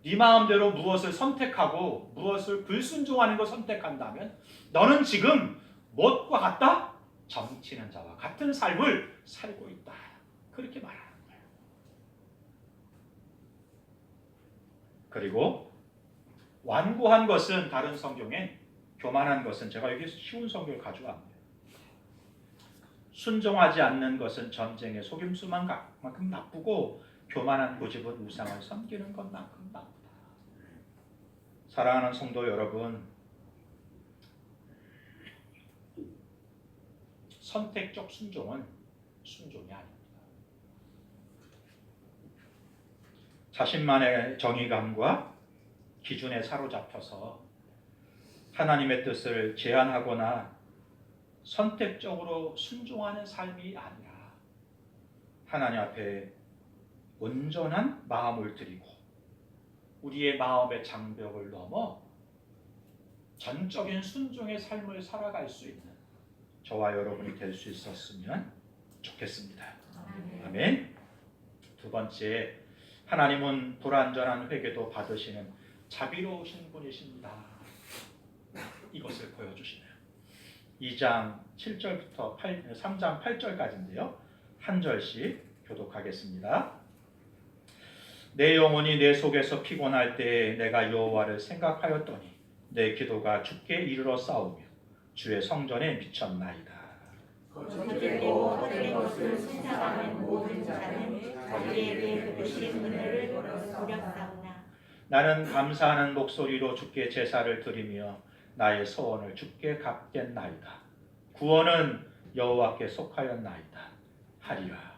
네 마음대로 무엇을 선택하고 무엇을 불순종하는 걸 선택한다면 너는 지금 무엇과 같다? 점치는 자와 같은 삶을 살고 있다. 그렇게 말하는 거예요. 그리고 완고한 것은 다른 성경에 교만한 것은 제가 여기 쉬운 성경을 가져왔네요. 순종하지 않는 것은 전쟁의 속임수만큼 나쁘고 교만한 고집은 우상을 섬기는 것만큼 나쁘다. 사랑하는 성도 여러분, 선택적 순종은 순종이 아닙니다. 자신만의 정의감과 기준에 사로잡혀서 하나님의 뜻을 제한하거나 선택적으로 순종하는 삶이 아니라 하나님 앞에 온전한 마음을 드리고 우리의 마음의 장벽을 넘어 전적인 순종의 삶을 살아갈 수 있는 저와 여러분이 될 수 있었으면 좋겠습니다. 아멘. 두 번째, 하나님은 불완전한 회개도 받으시는 자비로우신 분이십니다. 이것을 보여주시네요. 2장 7절부터 3장 8절까지인데요. 한 절씩 교독하겠습니다. 내 영혼이 내 속에서 피곤할 때에 내가 여호와를 생각하였더니 내 기도가 주께 이르러 싸우며 주의 성전에 미쳤나이다. 거짓되고 헛된 것을 신사하는 모든 자는 자기에게 베푸신 은혜를 노렸사오나 나는 감사하는 목소리로 주께 제사를 드리며 나의 소원을 주께 갚겠나이다. 구원은 여호와께 속하였나이다 하리라.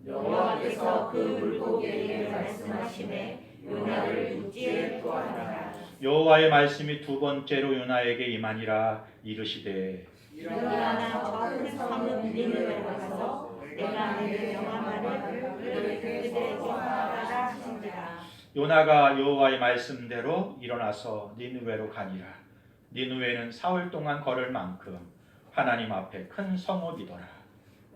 여호와께서 그 물고기에게 말씀하시매 요나를 육지에 투하하라. 여호와의 말씀이 두 번째로 요나에게 임하니라. 이르시되 일어나 저 큰 성읍 니느웨로 가서 내가 내게 명한 말을 그들에게 전하라 하신지라. 요나가 여호와의 말씀대로 일어나서 니느웨로 가니라. 니느웨는 사흘 동안 걸을 만큼 하나님 앞에 큰 성읍이더라.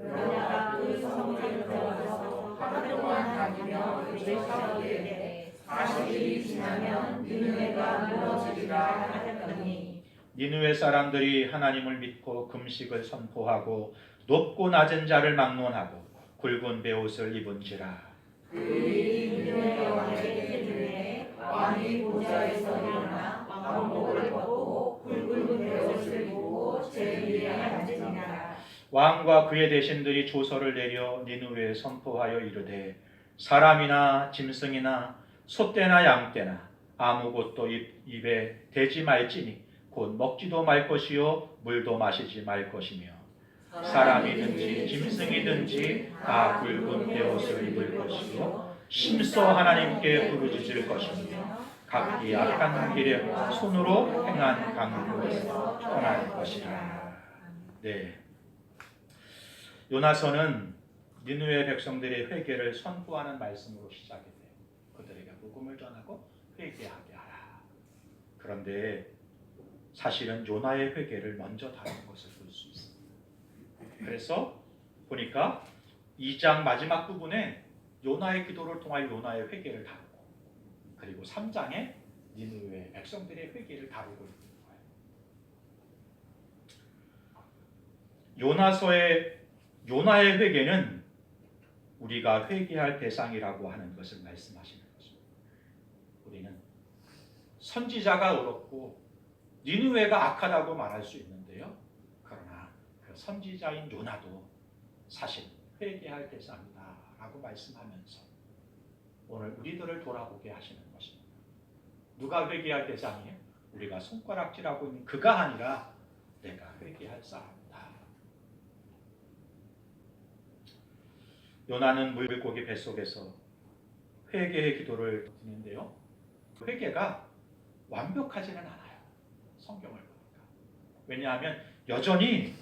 요나가 그 성읍에 들어가서 하루 동안 다니며 외쳐이르되 40일이 지나면 니느웨가 무너지리라 하였더니 니느웨 사람들이 하나님을 믿고 금식을 선포하고 높고 낮은 자를 막론하고 굵은 베옷을 입은지라. 그 일이 니느웨 왕에게 되는데 왕이 보좌에서 일어나 왕복을 벗고 굵은 베옷을 입고 제위에 앉으니라. 왕과 그의 대신들이 조서를 내려 니느웨에 선포하여 이르되 사람이나 짐승이나 소떼나 양떼나 아무 것도 입에 대지 말지니 곧 먹지도 말 것이요 물도 마시지 말 것이며 사람이든지 짐승이든지 다 굵은 베옷을 입을 것이요 심써 하나님께 부르짖을 것이며 각기 악한 길에 손으로 행한 강구에서 떠날 것이라. 네. 요나서는 니느웨 백성들의 회개를 선포하는 말씀으로 시작이 돼요. 그들에게 복음을 전하고 회개하게 하라. 그런데 사실은 요나의 회개를 먼저 다룬 것을 볼 수 있습니다. 그래서 보니까 2장 마지막 부분에 요나의 기도를 통하여 요나의 회개를 다루고 그리고 3장에 니느웨 백성들의 회개를 다루고 있는 거예요. 요나의 회개는 우리가 회개할 대상이라고 하는 것을 말씀하시는 것입니다. 우리는 선지자가 옳았고 니느웨가 악하다고 말할 수 있는데요. 그러나 그 선지자인 요나도 사실 회개할 대상이다라고 말씀하면서 오늘 우리들을 돌아보게 하시는 것입니다. 누가 회개할 대상이에요? 우리가 손가락질하고 있는 그가 아니라 내가 회개할 사람이다. 요나는 물고기 뱃속에서 회개의 기도를 드리는데요. 회개가 완벽하지는 않아요. 성경을 보니까. 왜냐하면 여전히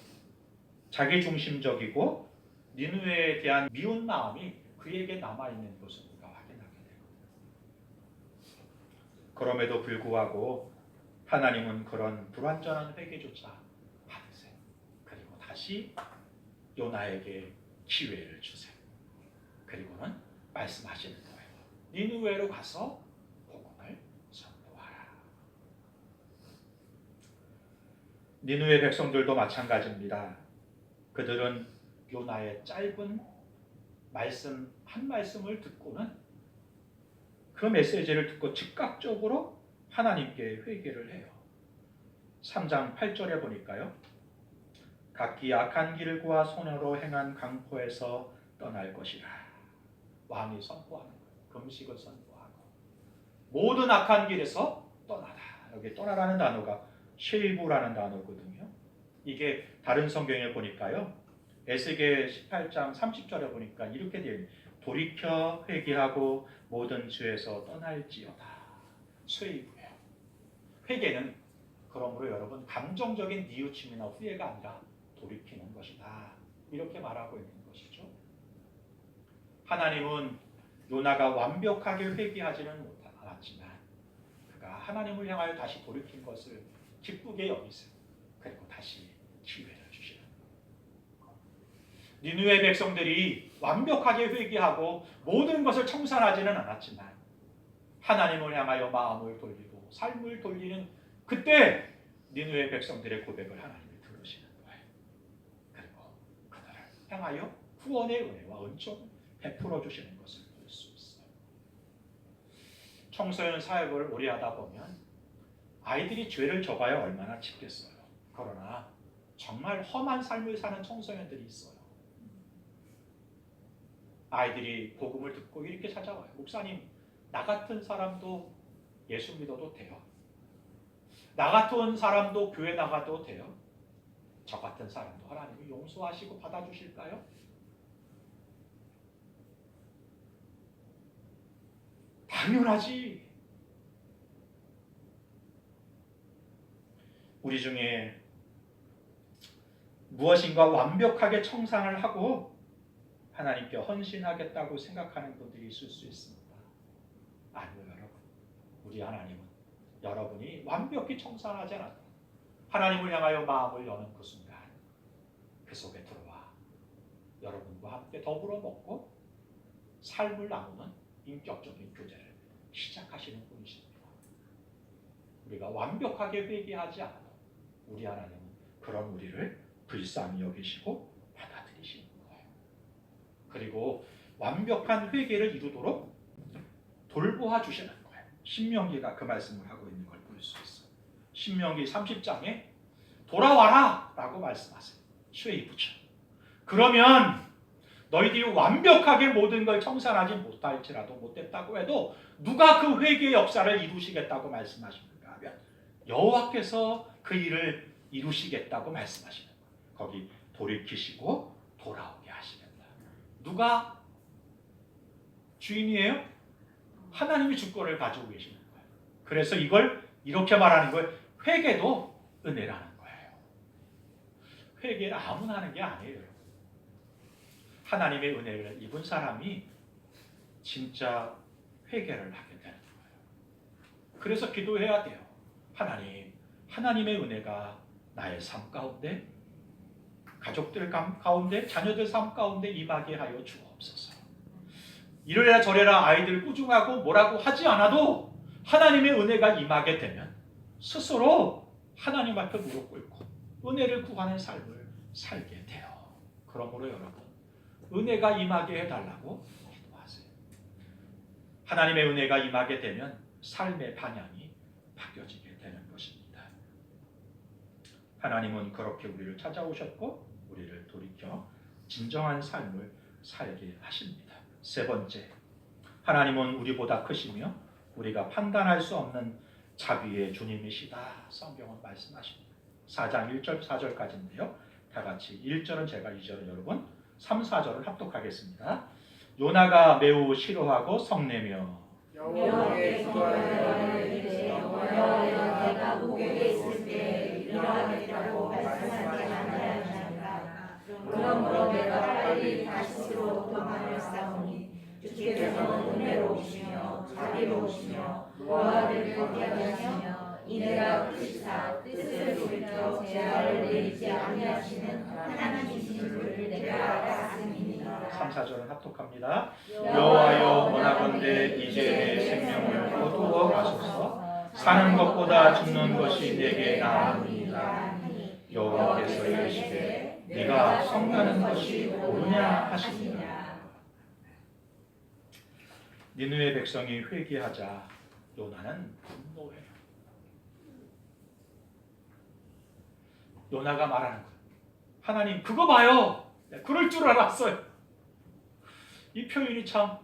자기중심적이고 니느웨에 대한 미운 마음이 그에게 남아있는 것을 우리가 확인하게 되거든요. 그럼에도 불구하고 하나님은 그런 불완전한 회개조차 받으세요. 그리고 다시 요나에게 기회를 주세요. 그리고는 말씀하시는 거예요. 니느웨로 가서 복음을 선포하라. 니느웨 백성들도 마찬가지입니다. 그들은 요나의 짧은 말씀 한 말씀을 듣고는 그 메시지를 듣고 즉각적으로 하나님께 회개를 해요. 3장 8절에 보니까요. 각기 악한 길을 구하 손으로 행한 강포에서 떠날 것이라. 왕이 선포하는 거예요. 금식을 선포하고 모든 악한 길에서 떠나라. 여기 떠나라는 단어가 쉐이브라는 단어거든요. 이게 다른 성경에 보니까요. 에스겔 18장 30절에 보니까 이렇게 되어 있는 돌이켜 회개하고 모든 죄에서 떠날지어다. 쉐이브예요. 회개는 그러므로 여러분 감정적인 뉘우침이나 후회가 아니라 돌이키는 것이다. 이렇게 말하고 있는 것이죠. 하나님은 요나가 완벽하게 회개하지는 않았지만 그가 하나님을 향하여 다시 돌이킨 것을 기쁘게 여기세요. 그리고 다시 기회를 주시는 거예요. 니느웨 백성들이 완벽하게 회개하고 모든 것을 청산하지는 않았지만 하나님을 향하여 마음을 돌리고 삶을 돌리는 그때 니느웨 백성들의 고백을 하나님이 들으시는 거예요. 그리고 그들을 향하여 구원의 은혜와 은총을 베풀어 주시는 것을 볼 수 있어요. 청소년 사역을 오래 하다 보면 아이들이 죄를 져봐야 얼마나 짖겠어요. 그러나 정말 험한 삶을 사는 청소년들이 있어요. 아이들이 복음을 듣고 이렇게 찾아와요. 목사님, 나 같은 사람도 예수 믿어도 돼요? 나 같은 사람도 교회 나가도 돼요? 저 같은 사람도 하나님이 용서하시고 받아주실까요? 당연하지. 우리 중에 무엇인가 완벽하게 청산을 하고 하나님께 헌신하겠다고 생각하는 분들이 있을 수 있습니다. 아니요, 여러분. 우리 하나님은 여러분이 완벽히 청산하지 않아도 하나님을 향하여 마음을 여는 그 순간 그 속에 들어와 여러분과 함께 더불어 먹고 삶을 나누는 인격적인 교제를 시작하시는 분이십니다. 우리가 완벽하게 회개하지 않아도 우리 하나님은 그런 우리를 불쌍히 여기시고 받아들이시는 거예요. 그리고 완벽한 회개를 이루도록 돌보아 주시는 거예요. 신명기가 그 말씀을 하고 있는 걸 볼 수 있어요. 신명기 30장에 돌아와라 라고 말씀하세요. 쉐이부처. 그러면 너희들이 완벽하게 모든 걸 청산하지 못할지라도 못했다고 해도 누가 그 회개의 역사를 이루시겠다고 말씀하십니까 하면 여호와께서 그 일을 이루시겠다고 말씀하시는 거예요. 거기 돌이키시고 돌아오게 하시겠다. 누가 주인이에요? 하나님이 주권을 가지고 계시는 거예요. 그래서 이걸 이렇게 말하는 거예요. 회개도 은혜라는 거예요. 회개를 아무나 하는 게 아니에요. 하나님의 은혜를 입은 사람이 진짜 회개를 하게 되는 거예요. 그래서 기도해야 돼요. 하나님, 하나님의 은혜가 나의 삶 가운데, 가족들 가운데, 자녀들 삶 가운데 임하게 하여 주옵소서. 이래라 저래라 아이들 꾸중하고 뭐라고 하지 않아도 하나님의 은혜가 임하게 되면 스스로 하나님 앞에 무릎 꿇고 은혜를 구하는 삶을 살게 돼요. 그러므로 여러분, 은혜가 임하게 해달라고 기도하세요. 하나님의 은혜가 임하게 되면 삶의 방향이 바뀌어지게 되는 것입니다. 하나님은 그렇게 우리를 찾아오셨고 우리를 돌이켜 진정한 삶을 살게 하십니다. 세 번째, 하나님은 우리보다 크시며 우리가 판단할 수 없는 자비의 주님이시다. 성경은 말씀하십니다. 4장 1절 4절까지인데요. 다 같이 1절은 제가 2절은 여러분 3, 4절을 합독하겠습니다. 요나가 매우 싫어하고 성내며 여호와께 기도하여 이르되 여호와여 내가 고국에 있을 때 일어나겠다고 말씀하지 아니하였나이까. 그러므로 내가 빨리 다시스로 도망하였사오니 주께서는 은혜로우시며 자비로우시며 노하를 포기하시며 이내가 크시사 뜻을 돌이켜 재앙을 내리지 아니하시는 하나님이신 줄을 내가 알았음이니라. 3, 4절은 합독합니다. 여호와여 원하건대 이제 내 생명을 거두어 가소서. 사는 것보다 죽는 것이 내게 나으니이다. 여호와께서 이르시되 네가 성나는 것이 옳으냐 하시니라. 니느웨 백성이 회개하자 요나는 분노해요. 요나가 말하는 거예요. 하나님 그거 봐요. 그럴 줄 알았어요. 이 표현이 참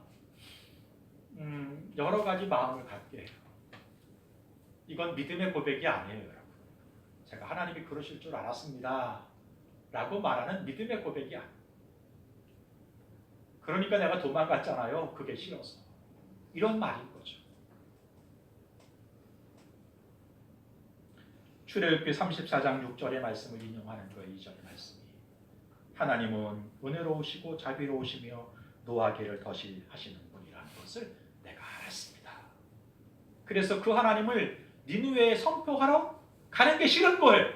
여러 가지 마음을 갖게 해요. 이건 믿음의 고백이 아니에요, 여러분. 제가 하나님이 그러실 줄 알았습니다 라고 말하는 믿음의 고백이 아니에요. 그러니까 내가 도망갔잖아요. 그게 싫어서. 이런 말인 거죠. 출애굽기 34장 6절의 말씀을 인용하는 거예요. 2절의 말씀이. 하나님은 은혜로우시고 자비로우시며 노하기를 덧이 하시는 분이라는 것을 내가 알았습니다. 그래서 그 하나님을 니느웨에 선포하러 가는 게 싫은 거예요.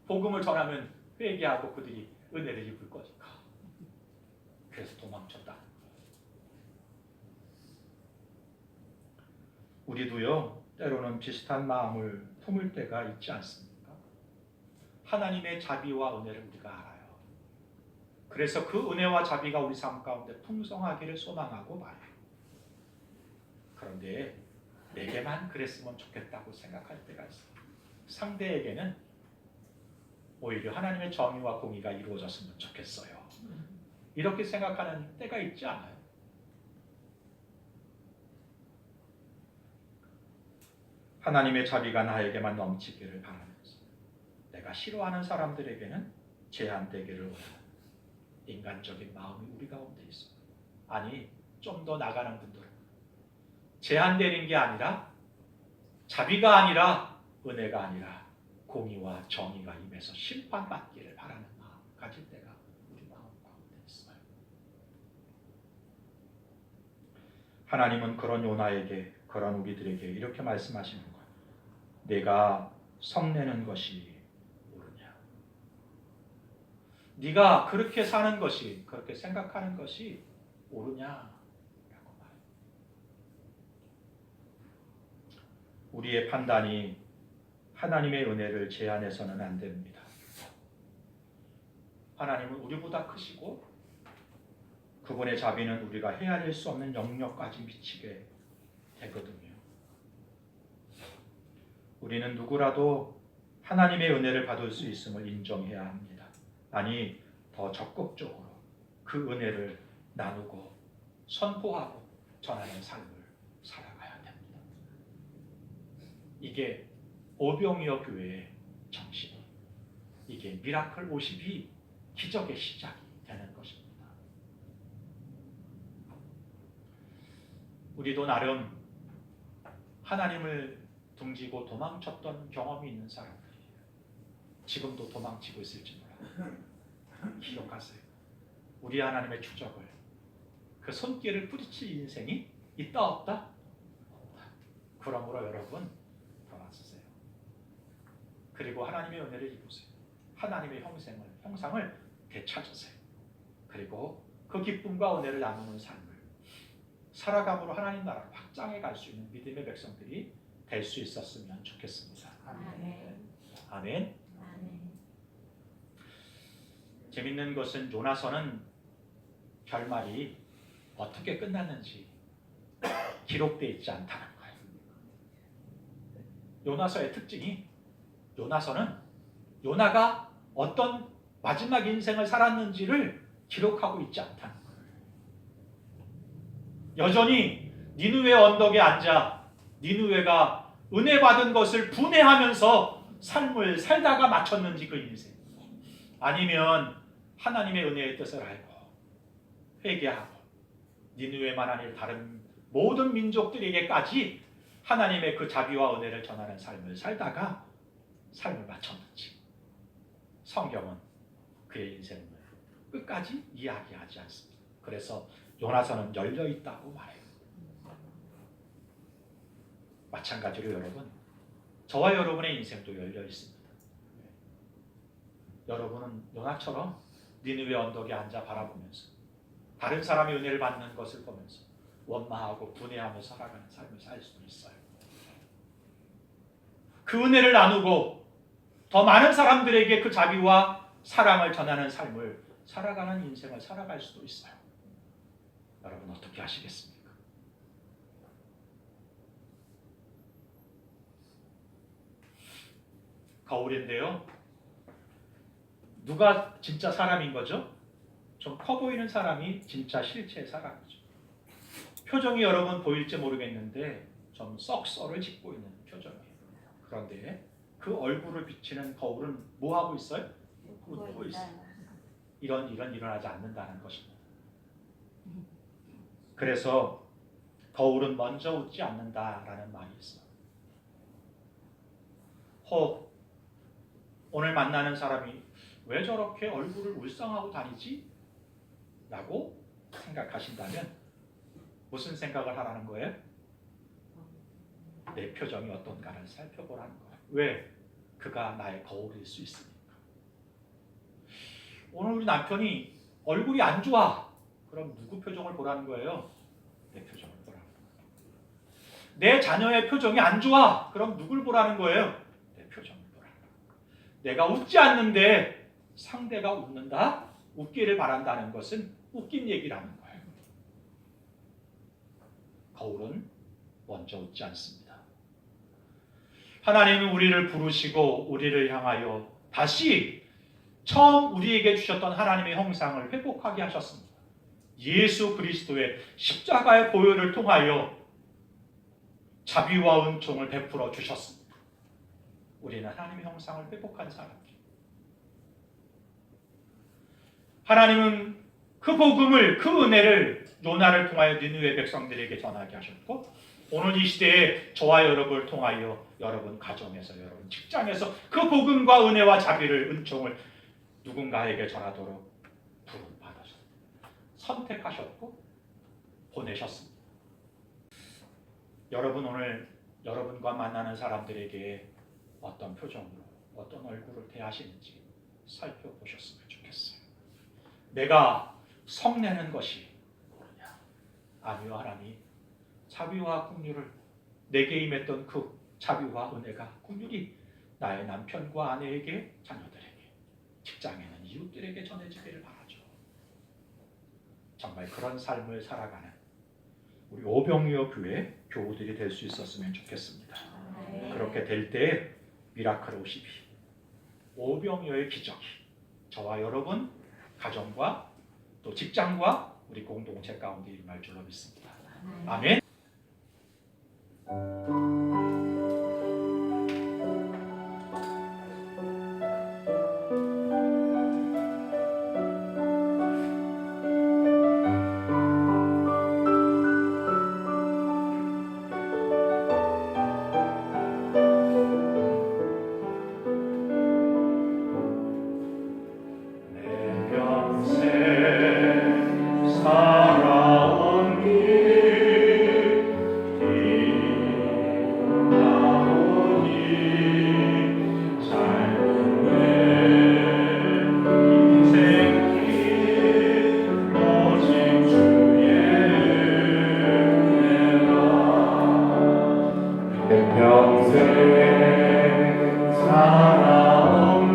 복음을 전하면 회개하고 그들이 은혜를 입을 거니까. 그래서 도망쳤다. 우리도요, 때로는 비슷한 마음을 품을 때가 있지 않습니까? 하나님의 자비와 은혜를 우리가 알아요. 그래서 그 은혜와 자비가 우리 삶 가운데 풍성하기를 소망하고 말해요. 그런데 내게만 그랬으면 좋겠다고 생각할 때가 있어요. 상대에게는 오히려 하나님의 정의와 공의가 이루어졌으면 좋겠어요. 이렇게 생각하는 때가 있지 않아요? 하나님의 자비가 나에게만 넘치기를 바라면서 내가 싫어하는 사람들에게는 제한되기를 원하는 인간적인 마음이 우리 가운데 있어요. 아니, 좀 더 나가는 분들은 제한되는 게 아니라 자비가 아니라 은혜가 아니라 공의와 정의가 임해서 심판받기를 바라는 마음 가질 때가 우리 마음 가운데 있어요. 하나님은 그런 요나에게, 그런 우리들에게 이렇게 말씀하시는 거예요. 내가 성내는 것이 옳으냐? 네가 그렇게 사는 것이, 그렇게 생각하는 것이 옳으냐? 라고 말해요. 우리의 판단이 하나님의 은혜를 제한해서는 안 됩니다. 하나님은 우리보다 크시고 그분의 자비는 우리가 헤아릴 수 없는 영역까지 미치게 되거든요. 우리는 누구라도 하나님의 은혜를 받을 수 있음을 인정해야 합니다. 아니, 더 적극적으로 그 은혜를 나누고 선포하고 전하는 삶을 살아가야 됩니다. 이게 오병이어 교회의 정신, 이게 미라클 52 기적의 시작이 되는 것입니다. 우리도 나름 하나님을 등지고 도망쳤던 경험이 있는 사람들이에요. 지금도 도망치고 있을지 몰라요. 기억하세요. 우리 하나님의 추적을, 그 손길을 뿌리칠 인생이 있다 없다? 없다. 그러므로 여러분 돌아서세요. 그리고 하나님의 은혜를 입으세요. 하나님의 형상을 되찾으세요. 그리고 그 기쁨과 은혜를 나누는 삶을 살아감으로 하나님 나라를 확장해 갈 수 있는 믿음의 백성들이 될 수 있었으면 좋겠습니다. 아멘. 아멘. 아멘. 재밌는 것은 요나서는 결말이 어떻게 끝났는지 기록되어 있지 않다는 거예요. 요나서의 특징이, 요나서는 요나가 어떤 마지막 인생을 살았는지를 기록하고 있지 않다는 거예요. 여전히 니느웨 언덕에 앉아 니느웨가 은혜 받은 것을 분해하면서 삶을 살다가 마쳤는지 그 인생, 아니면 하나님의 은혜의 뜻을 알고 회개하고 니느웨만 아니라 다른 모든 민족들에게까지 하나님의 그 자비와 은혜를 전하는 삶을 살다가 삶을 마쳤는지, 성경은 그의 인생을 끝까지 이야기하지 않습니다. 그래서 요나서는 열려 있다고 말해요. 마찬가지로 여러분, 저와 여러분의 인생도 열려 있습니다. 여러분은 요나처럼 니느웨 언덕에 앉아 바라보면서 다른 사람의 은혜를 받는 것을 보면서 원망하고 분해하며 살아가는 삶을 살 수도 있어요. 그 은혜를 나누고 더 많은 사람들에게 그 자비와 사랑을 전하는 삶을 살아가는 인생을 살아갈 수도 있어요. 여러분 어떻게 하시겠습니까? 거울인데요. 누가 진짜 사람인 거죠? 좀 커 보이는 사람이 진짜 실체의 사람이죠. 표정이 여러분 보일지 모르겠는데 좀 썩썰을 짓고 있는 표정이에요. 그런데 그 얼굴을 비치는 거울은 뭐 하고 있어요? 웃고 있어요. 이런 일은 일어나지 않는다는 것입니다. 그래서 거울은 먼저 웃지 않는다라는 말이 있어요. 혹 오늘 만나는 사람이 왜 저렇게 얼굴을 울상하고 다니지? 라고 생각하신다면 무슨 생각을 하라는 거예요? 내 표정이 어떤가를 살펴보라는 거예요. 왜? 그가 나의 거울일 수 있으니까. 오늘 우리 남편이 얼굴이 안 좋아. 그럼 누구 표정을 보라는 거예요? 내 표정을 보라는 거예요. 내 자녀의 표정이 안 좋아. 그럼 누굴 보라는 거예요? 내 표정을 보라는 거예요. 내가 웃지 않는데 상대가 웃는다? 웃기를 바란다는 것은 웃긴 얘기라는 거예요. 거울은 먼저 웃지 않습니다. 하나님은 우리를 부르시고 우리를 향하여 다시 처음 우리에게 주셨던 하나님의 형상을 회복하게 하셨습니다. 예수 그리스도의 십자가의 보혈을 통하여 자비와 은총을 베풀어 주셨습니다. 우리는 하나님의 형상을 회복한 사람들. 하나님은 그 복음을, 그 은혜를 요나를 통하여 니느웨 백성들에게 전하게 하셨고, 오늘 이 시대에 저와 여러분을 통하여 여러분 가정에서, 여러분 직장에서 그 복음과 은혜와 자비를, 은총을 누군가에게 전하도록 부름받으셨습니다. 선택하셨고 보내셨습니다. 여러분 오늘 여러분과 만나는 사람들에게 어떤 표정으로, 어떤 얼굴을 대하시는지 살펴보셨으면 좋겠어요. 내가 성내는 것이 옳으냐? 아니요, 하나님, 자비와 긍휼을 내게 임했던 그 자비와 은혜가, 긍휼이 나의 남편과 아내에게, 자녀들에게, 직장에는 이웃들에게 전해지기를 바라죠. 정말 그런 삶을 살아가는 우리 오병이어 교회 교우들이 될 수 있었으면 좋겠습니다. 그렇게 될 때 미라클 52, 오병이어의 기적이 저와 여러분 가정과 또 직장과 우리 공동체 가운데 임할 줄로 믿습니다. 아멘. 내 평생 살아온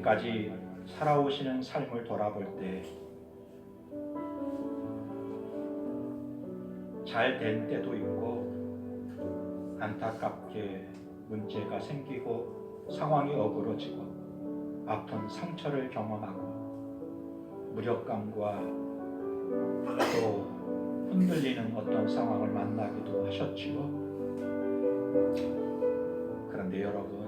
지금까지 살아오시는 삶을 돌아볼 때 잘 된 때도 있고 안타깝게 문제가 생기고 상황이 어그러지고 아픈 상처를 경험하고 무력감과 또 흔들리는 어떤 상황을 만나기도 하셨지요. 그런데 여러분,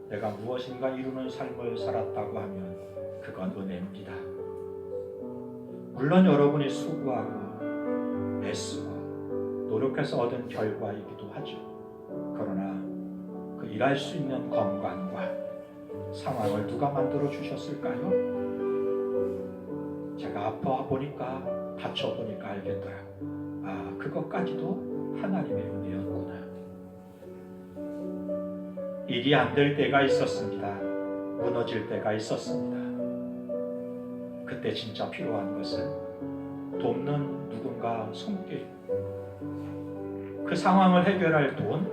내가 무엇인가 이루는 삶을 살았다고 하면 그건 은혜입니다. 물론 여러분이 수고하고 애쓰고 노력해서 얻은 결과이기도 하죠. 그러나 그 일할 수 있는 건강과 상황을 누가 만들어 주셨을까요? 제가 아파 보니까 다쳐 보니까 알겠더라고. 아, 그것까지도 하나님의 은혜였구나. 일이 안 될 때가 있었습니다. 무너질 때가 있었습니다. 그때 진짜 필요한 것은 돕는 누군가 손길, 그 상황을 해결할 돈,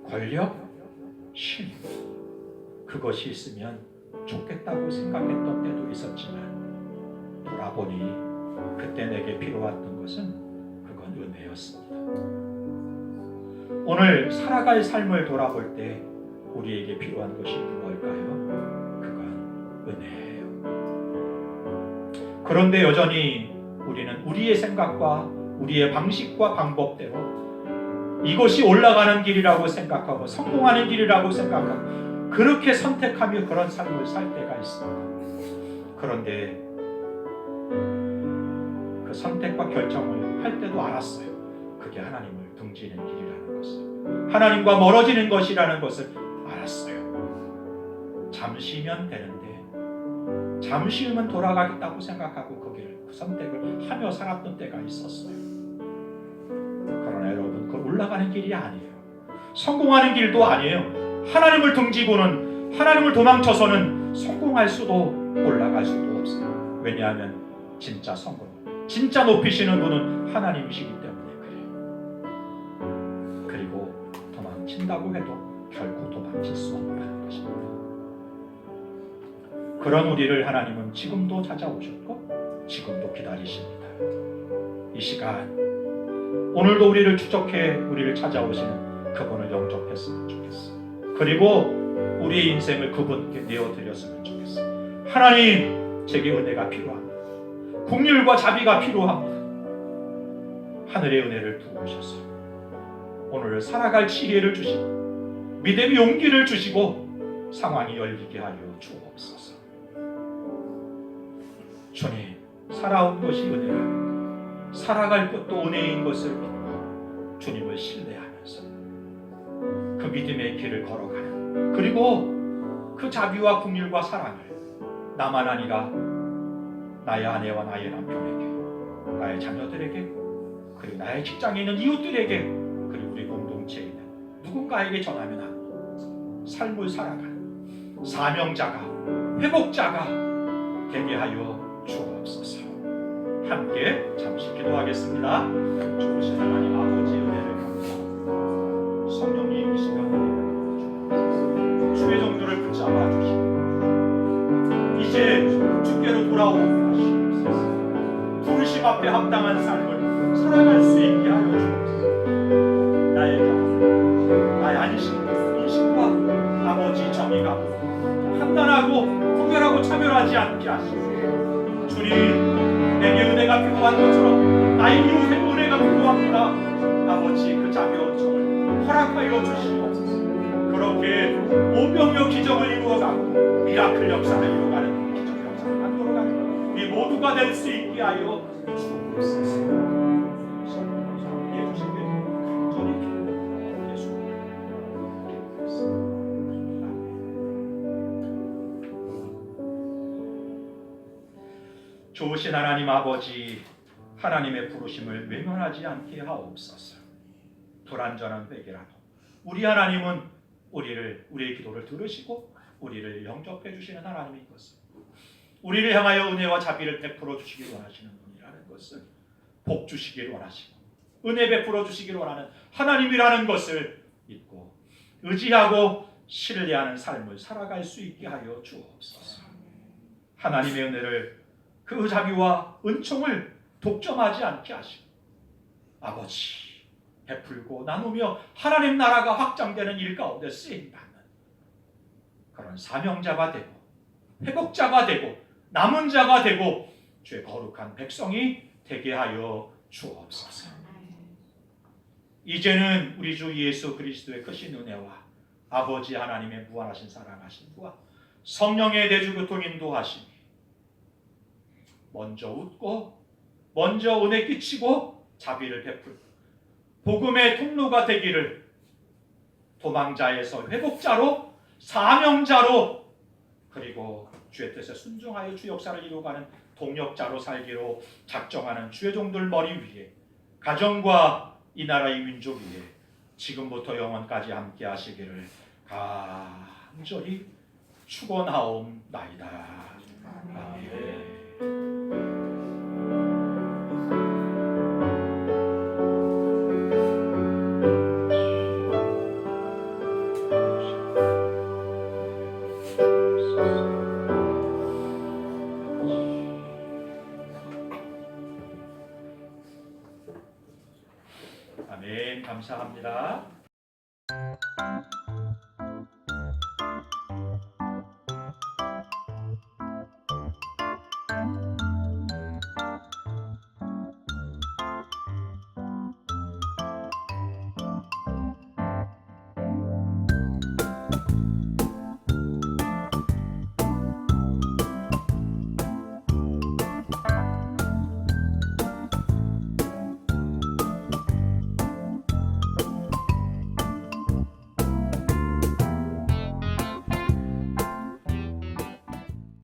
권력, 힘, 그것이 있으면 좋겠다고 생각했던 때도 있었지만 돌아보니 그때 내게 필요했던 것은 그건 은혜였습니다. 오늘 살아갈 삶을 돌아볼 때 우리에게 필요한 것이 무엇일까요? 그건 은혜예요. 그런데 여전히 우리는 우리의 생각과 우리의 방식과 방법대로 이것이 올라가는 길이라고 생각하고 성공하는 길이라고 생각하고 그렇게 선택하며 그런 삶을 살 때가 있습니다. 그런데 그 선택과 결정을 할 때도 알았어요. 그게 하나님을 등지는 길이라는 것을, 하나님과 멀어지는 것이라는 것을 알았어요. 잠시면 되는데 잠시면 돌아가겠다고 생각하고 거기를 그 선택을 하며 살았던 때가 있었어요. 그러나 여러분, 그 올라가는 길이 아니에요. 성공하는 길도 아니에요. 하나님을 등지고는, 하나님을 도망쳐서는 성공할 수도 올라갈 수도 없어요. 왜냐하면 진짜 성공, 진짜 높이시는 분은 하나님이시기 때문에 그래요. 그리고 도망친다고 해도 결코 도망칠 수 없다는 것입니다. 그런 우리를 하나님은 지금도 찾아오셨고 지금도 기다리십니다. 이 시간 오늘도 우리를 추적해 우리를 찾아오시는 그분을 영접했으면 좋겠어요. 그리고 우리의 인생을 그분께 내어드렸으면 좋겠어요. 하나님, 제게 은혜가 필요합니다. 긍휼과 자비가 필요합니다. 하늘의 은혜를 부으셔서 오늘 살아갈 지혜를 주시고 믿음의 용기를 주시고 상황이 열리게 하여 주옵소서. 주님, 살아온 것이 은혜라 살아갈 것도 은혜인 것을 믿고 주님을 신뢰하면서 그 믿음의 길을 걸어가는, 그리고 그 자비와 긍휼과 사랑을 나만 아니라 나의 아내와 나의 남편에게, 나의 자녀들에게, 그리고 나의 직장에 있는 이웃들에게, 그리고 우리 공동체에 있는 누군가에게 전하면 하는 삶을 살아가는 사명자가, 회복자가 되게 하여 주옵소서. 함께 잠시 기도하겠습니다. 좋으신 하나님 아버지 은혜를 감사합니다. 성령님 이 시간에 주의 종들을 붙잡아 주시고 이제 주께로 돌아오게 하시옵소서. 부르심 앞에 합당한 삶을 살아갈 수 있게 하여 주옵소서. 나의 경, 나의 안심, 인심과 아버지 정의가 판단하고 구별하고 차별하지 않게 하시옵소서. 주님, 내게 은혜가 필요한 것처럼 나의 이웃의 은혜가 필요합니다. 아버지, 그 자비와 정을 허락하여 주시옵소서. 그렇게 오병이어 기적을 이루어가고 미라클 역사를 이루어가는 기적 역사를 만들어가는 우리 모두가 될 수 있게 하여 주옵소서. 성령께서 함께해 주시게 간절히 기도합니다. 예수님. 좋으신 하나님 아버지, 하나님의 부르심을 외면하지 않게 하옵소서. 불완전한 회개라도 우리 하나님은 우리의 기도를 들으시고 우리를 영접해 주시는 하나님인 것을, 우리를 향하여 은혜와 자비를 베풀어 주시길 원하시는 분이라는 것을, 복 주시길 원하시고 은혜 베풀어 주시길 원하는 하나님이라는 것을 믿고 의지하고 신뢰하는 삶을 살아갈 수 있게 하여 주옵소서. 하나님의 은혜를 그 자비와 은총을 독점하지 않게 하시고 아버지 베풀고 나누며 하나님 나라가 확장되는 일 가운데 쓰임받는 그런 사명자가 되고 회복자가 되고 남은 자가 되고 주의 거룩한 백성이 되게 하여 주옵소서. 이제는 우리 주 예수 그리스도의 크신 은혜와 아버지 하나님의 무한하신 사랑하신 부와 성령의 대주교통 인도하심이 먼저 웃고 먼저 은혜 끼치고 자비를 베풀고 복음의 통로가 되기를 도망자에서 회복자로 사명자로 그리고 주의 뜻에 순종하여 주 역사를 이루어가는 동역자로 살기로 작정하는 주의 종들 머리 위에 가정과 이 나라 이 민족 위에 지금부터 영원까지 함께 하시기를 간절히 축원하옵나이다. 아멘. 아멘. 감사합니다.